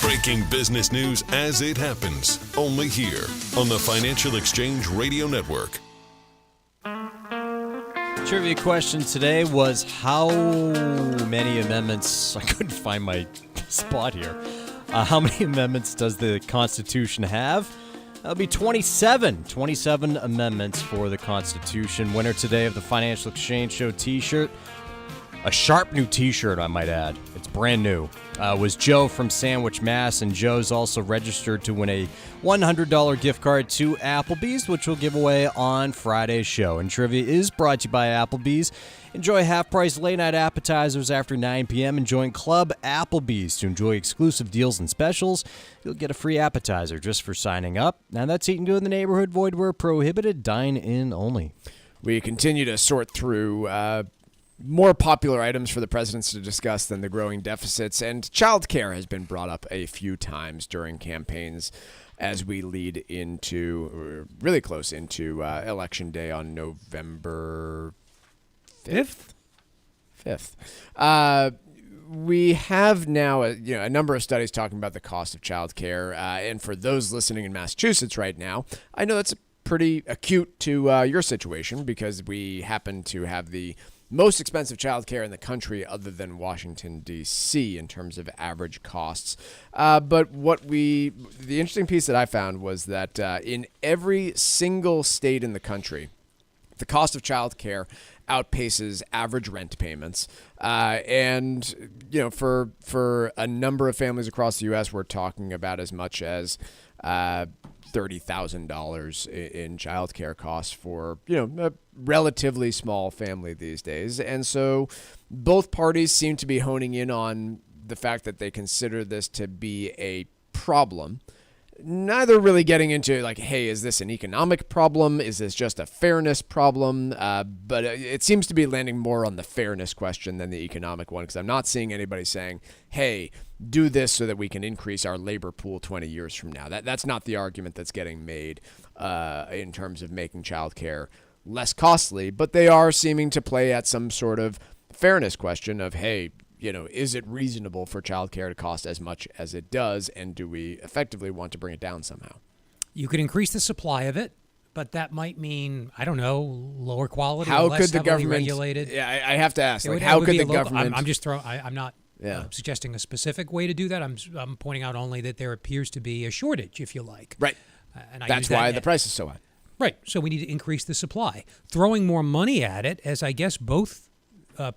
Breaking Breaking business news as it happens, only here on the Financial Exchange Radio Network. Trivia question today was how many amendments, I couldn't find my spot here. How many amendments does the Constitution have? That'll be 27. 27 amendments for the Constitution. Winner today of the Financial Exchange Show t-shirt. A sharp new t-shirt, I might add. It's brand new. Was Joe from Sandwich, Mass. And Joe's also registered to win a $100 gift card to Applebee's, which we'll give away on Friday's show. And trivia is brought to you by Applebee's. Enjoy half-price late-night appetizers after 9 p.m. and join Club Applebee's to enjoy exclusive deals and specials. You'll get a free appetizer just for signing up. Now that's eating good in the neighborhood, void where prohibited, dine in only. We continue to sort through more popular items for the presidents to discuss than the growing deficits, and child care has been brought up a few times during campaigns as we lead into, or really close into, Election Day on November 5th? 5th. We have now a number of studies talking about the cost of child care, and for those listening in Massachusetts right now, I know that's pretty acute to your situation because we happen to have the most expensive childcare in the country other than Washington, D.C. in terms of average costs. But the interesting piece that I found was that in every single state in the country, the cost of childcare outpaces average rent payments. And, for a number of families across the U.S., we're talking about as much as $30,000 in childcare costs for, a relatively small family these days. And so both parties seem to be honing in on the fact that they consider this to be a problem. Neither really getting into hey, is this an economic problem? Is this just a fairness problem? But it seems to be landing more on the fairness question than the economic one, because I'm not seeing anybody saying, hey, do this so that we can increase our labor pool 20 years from now. That's not the argument that's getting made in terms of making childcare less costly, but they are seeming to play at some sort of fairness question of, hey, is it reasonable for childcare to cost as much as it does, and do we effectively want to bring it down somehow? You could increase the supply of it, but that might mean, I don't know, lower quality, how or less could the heavily government, regulated. Yeah, I have to ask, how could the government... I'm just throwing. I'm not suggesting a specific way to do that. I'm pointing out only that there appears to be a shortage, if you like. Right. And that's why the price is so high. Right. So we need to increase the supply. Throwing more money at it, as I guess both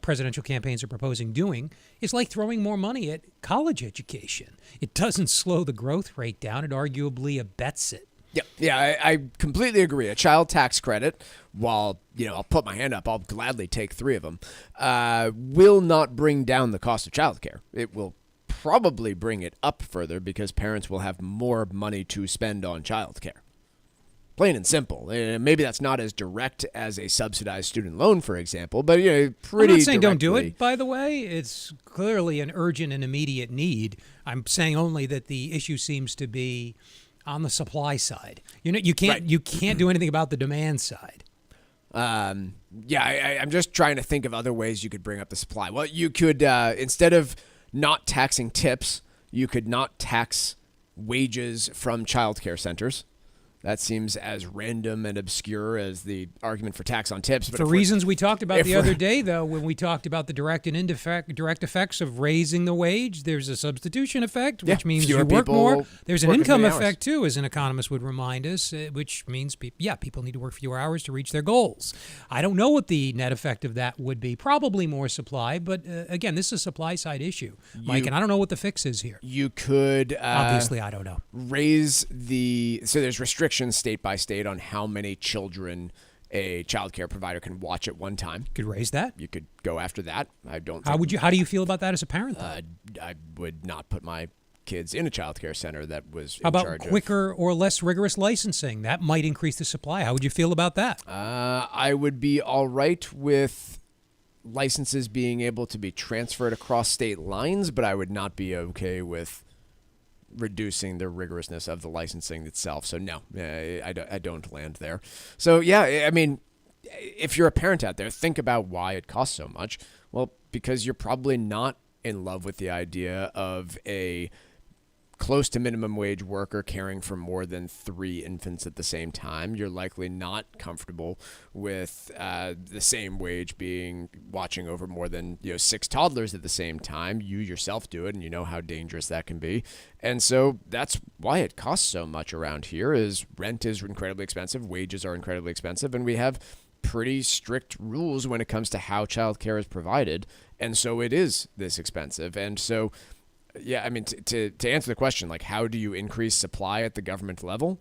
presidential campaigns are proposing doing, is like throwing more money at college education. It doesn't slow the growth rate down. It arguably abets it. Yeah, I completely agree. A child tax credit, while, I'll put my hand up, I'll gladly take 3 of them, will not bring down the cost of childcare. It will probably bring it up further because parents will have more money to spend on childcare. Plain and simple. Maybe that's not as direct as a subsidized student loan, for example, but pretty. I'm not saying don't do directly. it, by the way. It's clearly an urgent and immediate need. I'm saying only that the issue seems to be on the supply side. You can't do anything about the demand side. I'm just trying to think of other ways you could bring up the supply. Well, you could instead of not taxing tips, you could not tax wages from childcare centers. That seems as random and obscure as the argument for tax on tips. But for reasons we talked about the other day, though, when we talked about the direct and indirect effects of raising the wage, there's a substitution effect, which means you work more. There's an income effect, too, as an economist would remind us, which means, people need to work fewer hours to reach their goals. I don't know what the net effect of that would be. Probably more supply, but again, this is a supply-side issue, Mike, and I don't know what the fix is here. You could... obviously, I don't know. So there's restrictions state by state on how many children a child care provider can watch at one time. Could raise that. You could go after that. I don't. How do you feel about that as a parent? I would not put my kids in a child care center that was. How about quicker or less rigorous licensing? That might increase the supply. How would you feel about that? I would be all right with licenses being able to be transferred across state lines, but I would not be okay with reducing the rigorousness of the licensing itself. So no, I don't land there. So yeah, I mean, if you're a parent out there, think about why it costs so much. Well, because you're probably not in love with the idea of a close to minimum wage worker caring for more than 3 infants at the same time. You're likely not comfortable with the same wage being watching over more than 6 toddlers at the same time. You yourself do it, and you know how dangerous that can be. And so that's why it costs so much around here. Is rent is incredibly expensive, wages are incredibly expensive, and we have pretty strict rules when it comes to how childcare is provided. And so it is this expensive. And so, yeah, I mean, to answer the question, like, how do you increase supply at the government level?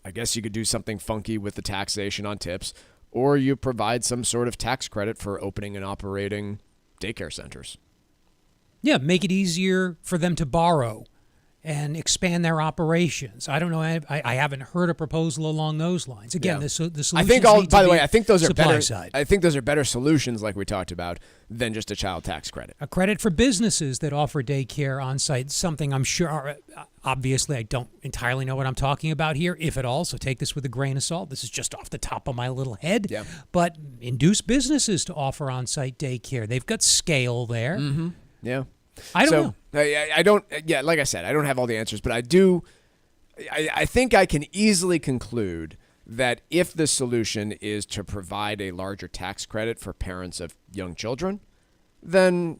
I guess you could do something funky with the taxation on tips, or you provide some sort of tax credit for opening and operating daycare centers. Yeah, make it easier for them to borrow and expand their operations. I don't know. I haven't heard a proposal along those lines. Again, the solutions I think I think those are better. Side. I think those are better solutions, like we talked about, than just a child tax credit. A credit for businesses that offer daycare on site. Something I'm sure. Obviously, I don't entirely know what I'm talking about here, if at all. So take this with a grain of salt. This is just off the top of my little head. Yeah. But induce businesses to offer on-site daycare. They've got scale there. Mm-hmm. Yeah. I don't know. I don't. Yeah, like I said, I don't have all the answers, but I do. I think I can easily conclude that if the solution is to provide a larger tax credit for parents of young children, then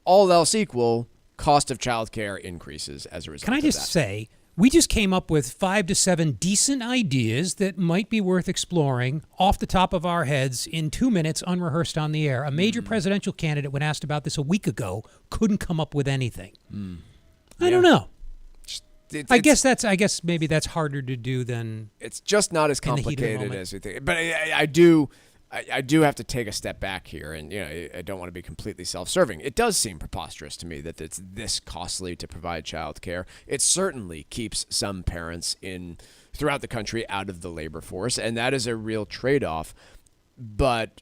all else equal, cost of childcare increases as a result. Can I just say, we just came up with 5 to 7 decent ideas that might be worth exploring off the top of our heads in 2 minutes, unrehearsed on the air. A major presidential candidate, when asked about this a week ago, couldn't come up with anything. I don't know. I guess maybe that's harder to do than. It's just not as complicated as we think. But I do have to take a step back here, and I don't want to be completely self-serving. It does seem preposterous to me that it's this costly to provide childcare. It certainly keeps some parents throughout the country out of the labor force, and that is a real trade-off. But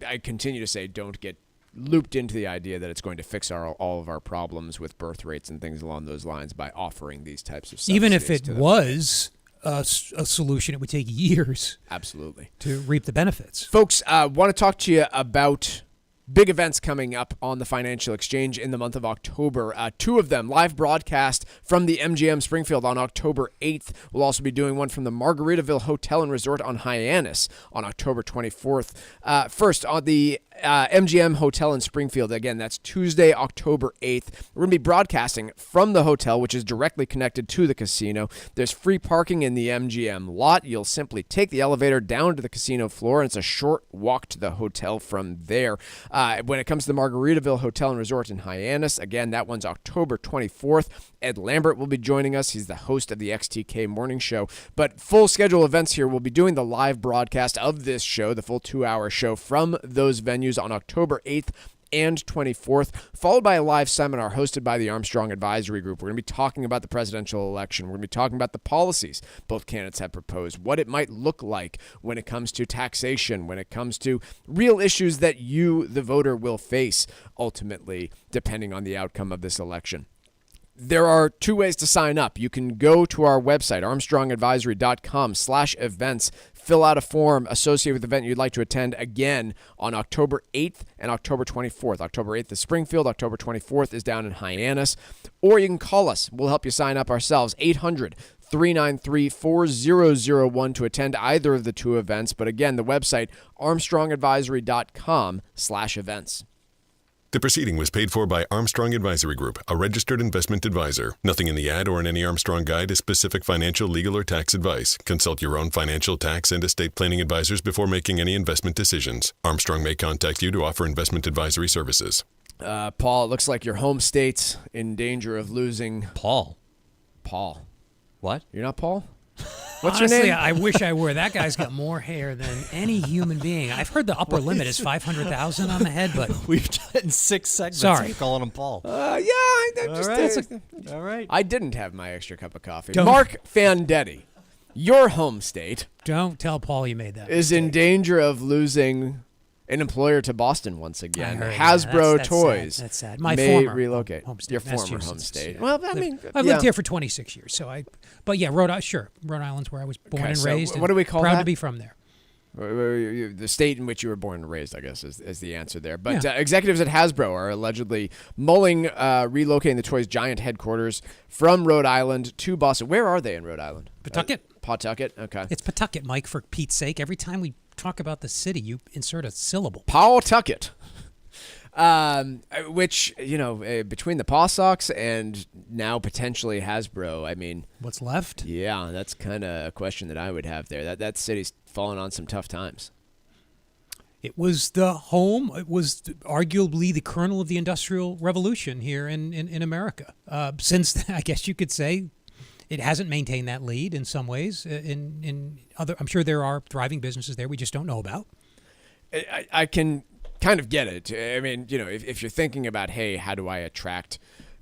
I continue to say, don't get looped into the idea that it's going to fix all of our problems with birth rates and things along those lines by offering these types of subsidies. Even if it was a solution, it would take years. Absolutely. To reap the benefits. Folks, want to talk to you about big events coming up on the Financial Exchange in the month of October. 2 of them, live broadcast from the MGM Springfield on October 8th. We'll also be doing one from the Margaritaville Hotel and Resort on Hyannis on October 24th. First, on the MGM Hotel in Springfield. Again, that's Tuesday, October 8th. We're going to be broadcasting from the hotel, which is directly connected to the casino. There's free parking in the MGM lot. You'll simply take the elevator down to the casino floor, and it's a short walk to the hotel from there. When it comes to the Margaritaville Hotel and Resort in Hyannis, again, that one's October 24th. Ed Lambert will be joining us. He's the host of the XTK Morning Show. But full schedule events here. We'll be doing the live broadcast of this show, the full 2-hour show from those venues on October 8th and 24th, followed by a live seminar hosted by the Armstrong Advisory Group. We're going to be talking about the presidential election. We're going to be talking about the policies both candidates have proposed, what it might look like when it comes to taxation, when it comes to real issues that you, the voter, will face ultimately, depending on the outcome of this election. There are 2 ways to sign up. You can go to our website, armstrongadvisory.com/events, fill out a form associated with the event you'd like to attend again on October 8th and October 24th. October 8th is Springfield. October 24th is down in Hyannis. Or you can call us. We'll help you sign up ourselves, 800-393-4001 to attend either of the 2 events. But again, the website, armstrongadvisory.com/events. The proceeding was paid for by Armstrong Advisory Group, a registered investment advisor. Nothing in the ad or in any Armstrong guide is specific financial, legal, or tax advice. Consult your own financial, tax, and estate planning advisors before making any investment decisions. Armstrong may contact you to offer investment advisory services. Paul, it looks like your home state's in danger of losing. Paul. What? You're not Paul? What's Honestly, your name? I wish I were. That guy's got more hair than any human being. I've heard the upper limit is 500,000 on the head, but we've done 6 segments. Sorry, calling him Paul. All right. I didn't have my extra cup of coffee. Marc Fandetti, your home state. Don't tell Paul you made that. Is in danger of losing an employer to Boston once again. Heard, Hasbro that's Toys. Sad. That's sad. My may former relocate. home state, your former home Massachusetts, state. yeah. Well, I mean, I've lived here for 26 years, but yeah, Rhode Island's where I was born and raised. What do we call proud that? to be from there. The state in which you were born and raised, I guess, is the answer there. But executives at Hasbro are allegedly mulling relocating the toy's giant headquarters from Rhode Island to Boston. Where are they in Rhode Island? Pawtucket. Pawtucket, okay. It's Pawtucket, Mike, for Pete's sake. Every time we talk about the city, you insert a syllable. Pawtucket. Which, between the Paw Sox and now potentially Hasbro, I mean... What's left? Yeah, that's kind of a question that I would have there. That city's fallen on some tough times. It was the home. It was arguably the kernel of the Industrial Revolution here in America. Since, I guess you could say, it hasn't maintained that lead in some ways. In other, I'm sure there are thriving businesses there we just don't know about. I can... kind of get it. I mean, if you're thinking about, hey, how do I attract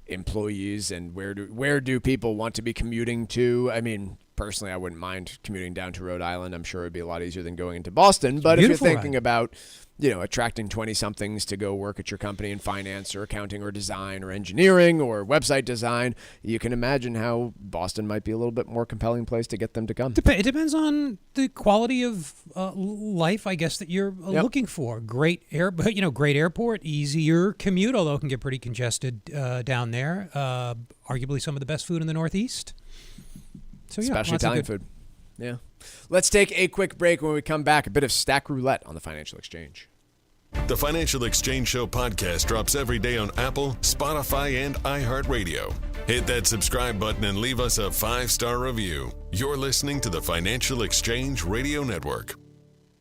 employees and where do people want to be commuting to? I mean, personally, I wouldn't mind commuting down to Rhode Island. I'm sure it'd be a lot easier than going into Boston. But if you're thinking about, attracting 20-somethings to go work at your company in finance or accounting or design or engineering or website design, you can imagine how Boston might be a little bit more compelling place to get them to come. It depends on the quality of life, I guess, that you're looking for. Great airport, easier commute, although it can get pretty congested down there. Arguably some of the best food in the Northeast. So, especially Italian food. Yeah. Let's take a quick break. When we come back, a bit of stack roulette on the Financial Exchange. The Financial Exchange Show podcast drops every day on Apple, Spotify, and iHeartRadio. Hit that subscribe button and leave us a 5-star review. You're listening to the Financial Exchange Radio Network.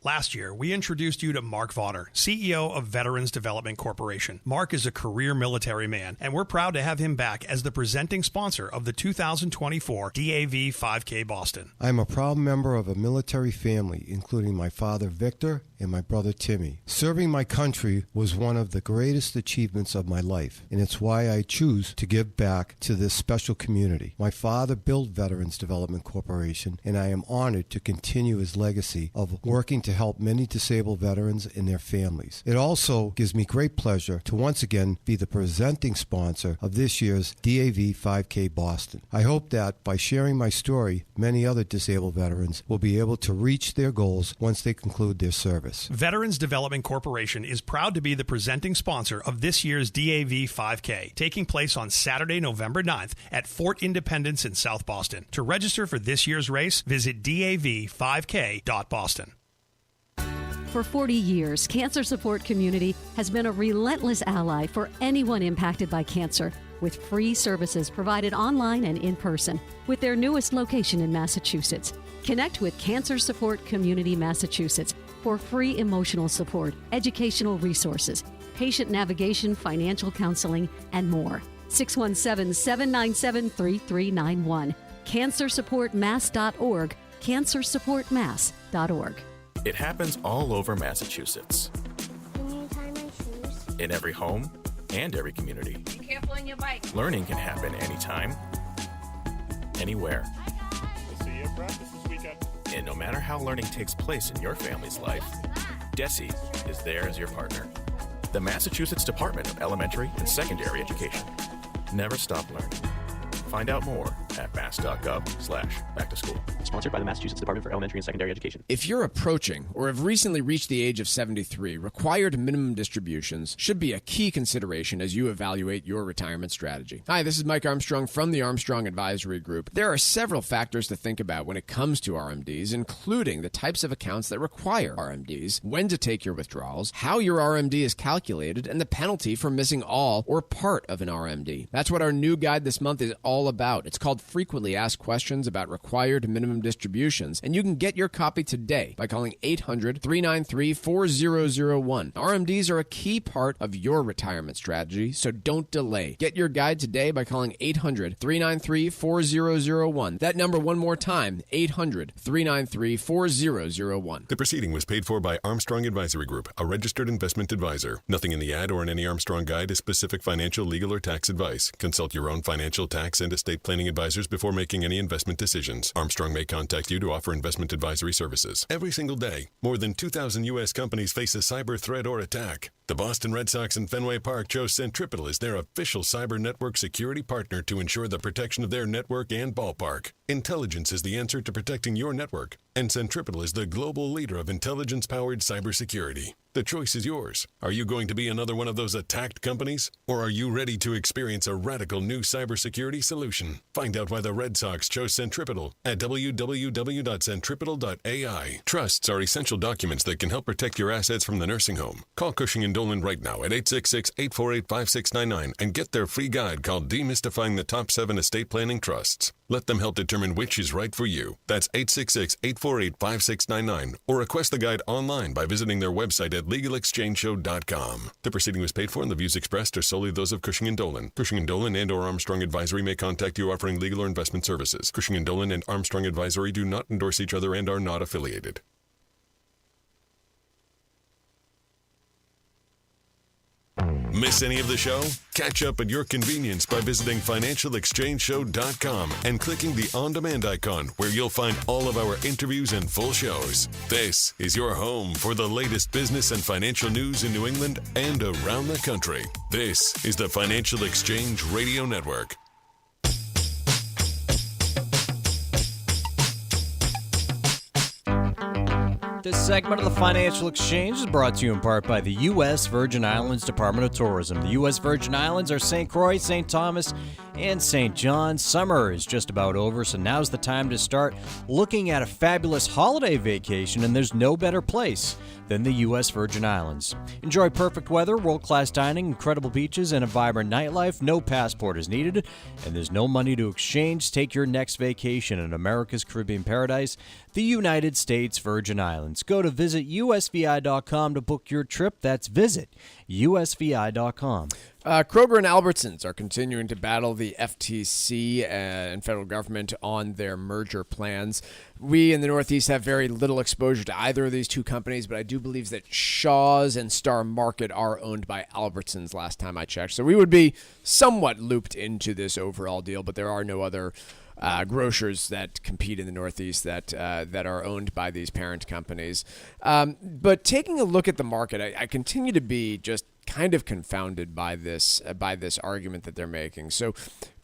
Last year, we introduced you to Marc Vaughter, CEO of Veterans Development Corporation. Marc is a career military man, and we're proud to have him back as the presenting sponsor of the 2024 DAV 5K Boston. I'm a proud member of a military family, including my father, Victor, and my brother, Timmy. Serving my country was one of the greatest achievements of my life, and it's why I choose to give back to this special community. My father built Veterans Development Corporation, and I am honored to continue his legacy of working to help many disabled veterans and their families. It also gives me great pleasure to once again be the presenting sponsor of this year's DAV 5K Boston. I hope that by sharing my story, many other disabled veterans will be able to reach their goals once they conclude their service. Veterans Development Corporation is proud to be the presenting sponsor of this year's DAV 5K, taking place on Saturday, November 9th at Fort Independence in South Boston. To register for this year's race, visit dav5k.boston. For 40 years, Cancer Support Community has been a relentless ally for anyone impacted by cancer, with free services provided online and in person, with their newest location in Massachusetts. Connect with Cancer Support Community Massachusetts for free emotional support, educational resources, patient navigation, financial counseling, and more. 617-797-3391. CancerSupportMass.org. CancerSupportMass.org. It happens all over Massachusetts. Can you tie my shoes? In every home and every community. Be careful on your bike. Learning can happen anytime, anywhere. We'll see you at practice this weekend. And no matter how learning takes place in your family's life, DESE is there as your partner. The Massachusetts Department of Elementary and Secondary Education. Never stop learning. Find out more at mass.gov/back-to-school. Sponsored by the Massachusetts Department for Elementary and Secondary Education. If you're approaching or have recently reached the age of 73, required minimum distributions should be a key consideration as you evaluate your retirement strategy. Hi, this is Mike Armstrong from the Armstrong Advisory Group. There are several factors to think about when it comes to RMDs, including the types of accounts that require RMDs, when to take your withdrawals, how your RMD is calculated, and the penalty for missing all or part of an RMD. That's what our new guide this month is all about. It's called Frequently Asked Questions About Required Minimum Distributions, and you can get your copy today by calling 800-393-4001. RMDs are a key part of your retirement strategy, so don't delay. Get your guide today by calling 800-393-4001. That number one more time, 800-393-4001. The proceeding was paid for by Armstrong Advisory Group, a registered investment advisor. Nothing in the ad or in any Armstrong guide is specific financial, legal, or tax advice. Consult your own financial, tax, and estate planning advisors before making any investment decisions. Armstrong may contact you to offer investment advisory services. Every single day, more than 2,000 U.S. companies face a cyber threat or attack. The Boston Red Sox and Fenway Park chose Centripetal as their official cyber network security partner to ensure the protection of their network and ballpark. Intelligence is the answer to protecting your network, and Centripetal is the global leader of intelligence-powered cybersecurity. The choice is yours. Are you going to be another one of those attacked companies? Or are you ready to experience a radical new cybersecurity solution? Find out why the Red Sox chose Centripetal at www.centripetal.ai. Trusts are essential documents that can help protect your assets from the nursing home. Call Cushing & Dolan right now at 866-848-5699 and get their free guide called Demystifying the Top 7 Estate Planning Trusts. Let them help determine which is right for you. That's 866-848-5699 or request the guide online by visiting their website at legalexchangeshow.com. The proceeding was paid for and the views expressed are solely those of Cushing & Dolan. Cushing & Dolan and or Armstrong Advisory may contact you offering legal or investment services. Cushing & Dolan and Armstrong Advisory do not endorse each other and are not affiliated. Miss any of the show? Catch up at your convenience by visiting financialexchangeshow.com and clicking the on-demand icon where you'll find all of our interviews and full shows. This is your home for the latest business and financial news in New England and around the country. This is the Financial Exchange Radio Network. This segment of the Financial Exchange is brought to you in part by the U.S. Virgin Islands Department of Tourism. The U.S. Virgin Islands are St. Croix, St. Thomas, and St. John. Summer is just about over, so now's the time to start looking at a fabulous holiday vacation, and there's no better place than the U.S. Virgin Islands. Enjoy perfect weather, world-class dining, incredible beaches, and a vibrant nightlife. No passport is needed, and there's no money to exchange. Take your next vacation in America's Caribbean paradise, the United States Virgin Islands. Go to visitusvi.com to book your trip. That's visitusvi.com. Kroger and Albertsons are continuing to battle the FTC and federal government on their merger plans. We in the Northeast have very little exposure to either of these two companies, but I do believe that Shaw's and Star Market are owned by Albertsons last time I checked. So we would be somewhat looped into this overall deal, but there are no other grocers that compete in the Northeast that are owned by these parent companies. But taking a look at the market, I continue to be just kind of confounded by this argument that they're making. So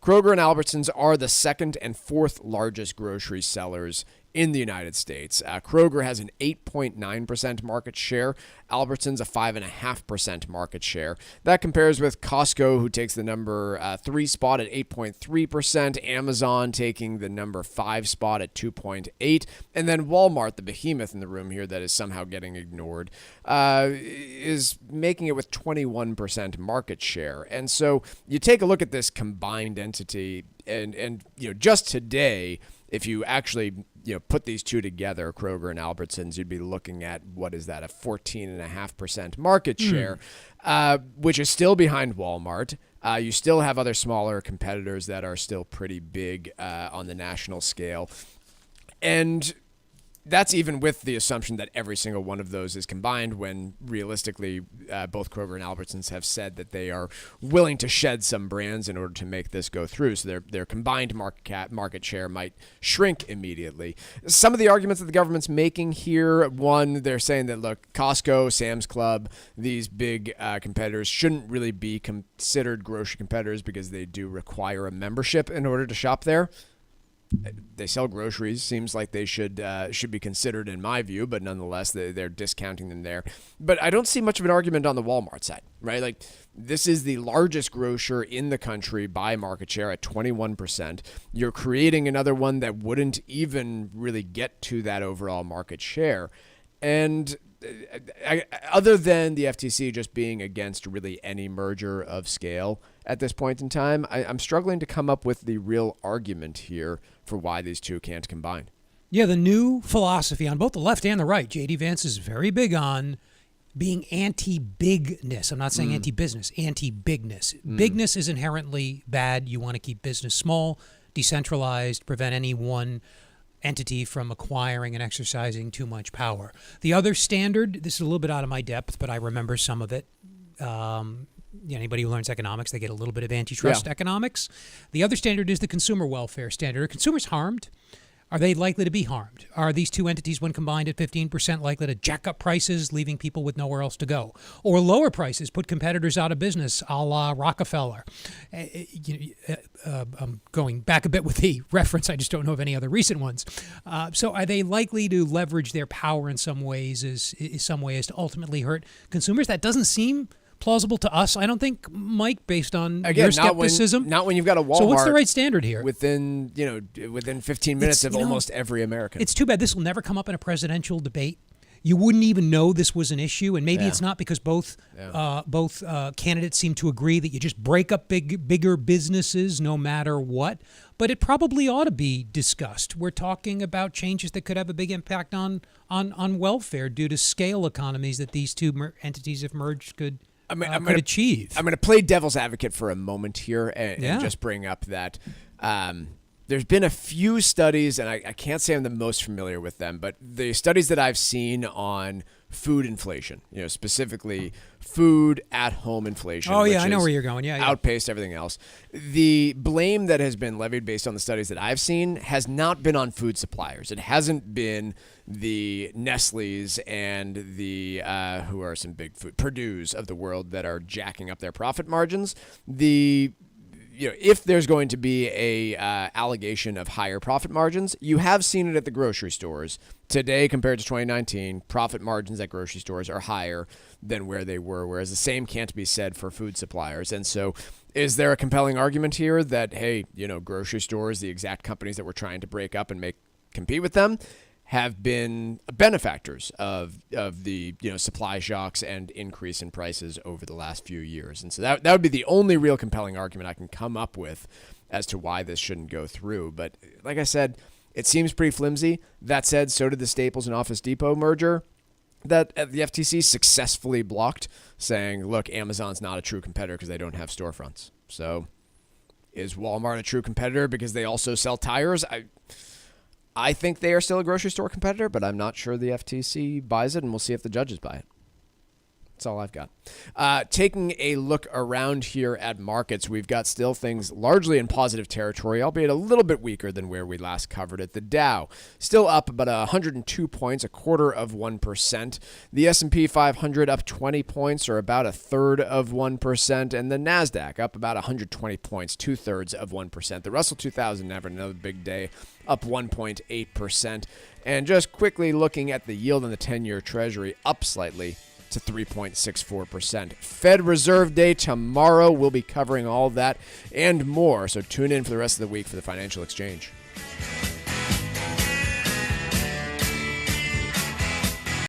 Kroger and Albertsons are the second and fourth largest grocery sellers in the United States. Kroger has an 8.9% market share. Albertsons a 5.5% market share. That compares with Costco, who takes the number 3 spot at 8.3%, Amazon taking the number 5 spot at 2.8%, and then Walmart, the behemoth in the room here that is somehow getting ignored, is making it with 21% market share. And so you take a look at this combined entity, and just today, if you actually put these two together, Kroger and Albertsons, you'd be looking at, what is that, a 14.5% market share, which is still behind Walmart. You still have other smaller competitors that are still pretty big on the national scale. And that's even with the assumption that every single one of those is combined, when realistically both Kroger and Albertsons have said that they are willing to shed some brands in order to make this go through. So their combined market share might shrink immediately. Some of the arguments that the government's making here, one, they're saying that, look, Costco, Sam's Club, these big competitors shouldn't really be considered grocery competitors because they do require a membership in order to shop there. They sell groceries. Seems like they should be considered, in my view, but nonetheless, they're discounting them there. But I don't see much of an argument on the Walmart side, right? Like, this is the largest grocer in the country by market share at 21%. You're creating another one that wouldn't even really get to that overall market share. And other than the FTC just being against really any merger of scale at this point in time, I'm struggling to come up with the real argument here for why these two can't combine. Yeah, the new philosophy on both the left and the right, J.D. Vance is very big on being anti-bigness. I'm not saying anti-business, anti-bigness. Bigness is inherently bad. You want to keep business small, decentralized, prevent any one entity from acquiring and exercising too much power. The other standard, this is a little bit out of my depth, but I remember some of it. Anybody who learns economics, they get a little bit of antitrust economics. The other standard is the consumer welfare standard. Are consumers harmed? Are they likely to be harmed? Are these two entities, when combined at 15%, likely to jack up prices, leaving people with nowhere else to go? Or lower prices, put competitors out of business, a la Rockefeller? I'm going back a bit with the reference. I just don't know of any other recent ones. So are they likely to leverage their power in some ways as to ultimately hurt consumers? That doesn't seem plausible to us, I don't think, Mike, based on your skepticism. Not when you've got a Walmart. So what's the right standard here? Within 15 minutes of almost every American. It's too bad this will never come up in a presidential debate. You wouldn't even know this was an issue, and maybe it's not because both candidates seem to agree that you just break up bigger businesses no matter what. But it probably ought to be discussed. We're talking about changes that could have a big impact on welfare due to scale economies that these two entities, if merged, could achieve. I'm going to play devil's advocate for a moment here and just bring up that there's been a few studies, and I can't say I'm the most familiar with them, but the studies that I've seen on food inflation, specifically food at home inflation. Oh, yeah, I know where you're going. Yeah. Outpaced everything else. The blame that has been levied based on the studies that I've seen has not been on food suppliers. It hasn't been the Nestle's and the who are some big food Purdue's of the world that are jacking up their profit margins. If there's going to be a allegation of higher profit margins, you have seen it at the grocery stores. Today, compared to 2019, profit margins at grocery stores are higher than where they were, whereas the same can't be said for food suppliers. And so is there a compelling argument here that, hey, grocery stores, the exact companies that we're trying to break up and compete with them, have been benefactors of the supply shocks and increase in prices over the last few years. And so that would be the only real compelling argument I can come up with as to why this shouldn't go through. But like I said, it seems pretty flimsy. That said, so did the Staples and Office Depot merger that the FTC successfully blocked, saying, look, Amazon's not a true competitor because they don't have storefronts. So is Walmart a true competitor because they also sell tires? I think they are still a grocery store competitor, but I'm not sure the FTC buys it, and we'll see if the judges buy it. That's all I've got. Taking a look around here at markets, we've got still things largely in positive territory, albeit a little bit weaker than where we last covered it. The Dow still up about 102 points, 0.25%. The S&P 500 up 20 points, or about 1/3%, and the Nasdaq up about 120 points, 2/3%. The Russell 2000 having another big day, up 1.8%. And just quickly looking at the yield on the 10-year Treasury, up slightly to 3.64%. Fed Reserve Day tomorrow. We'll be covering all that and more, so tune in for the rest of the week for the Financial Exchange.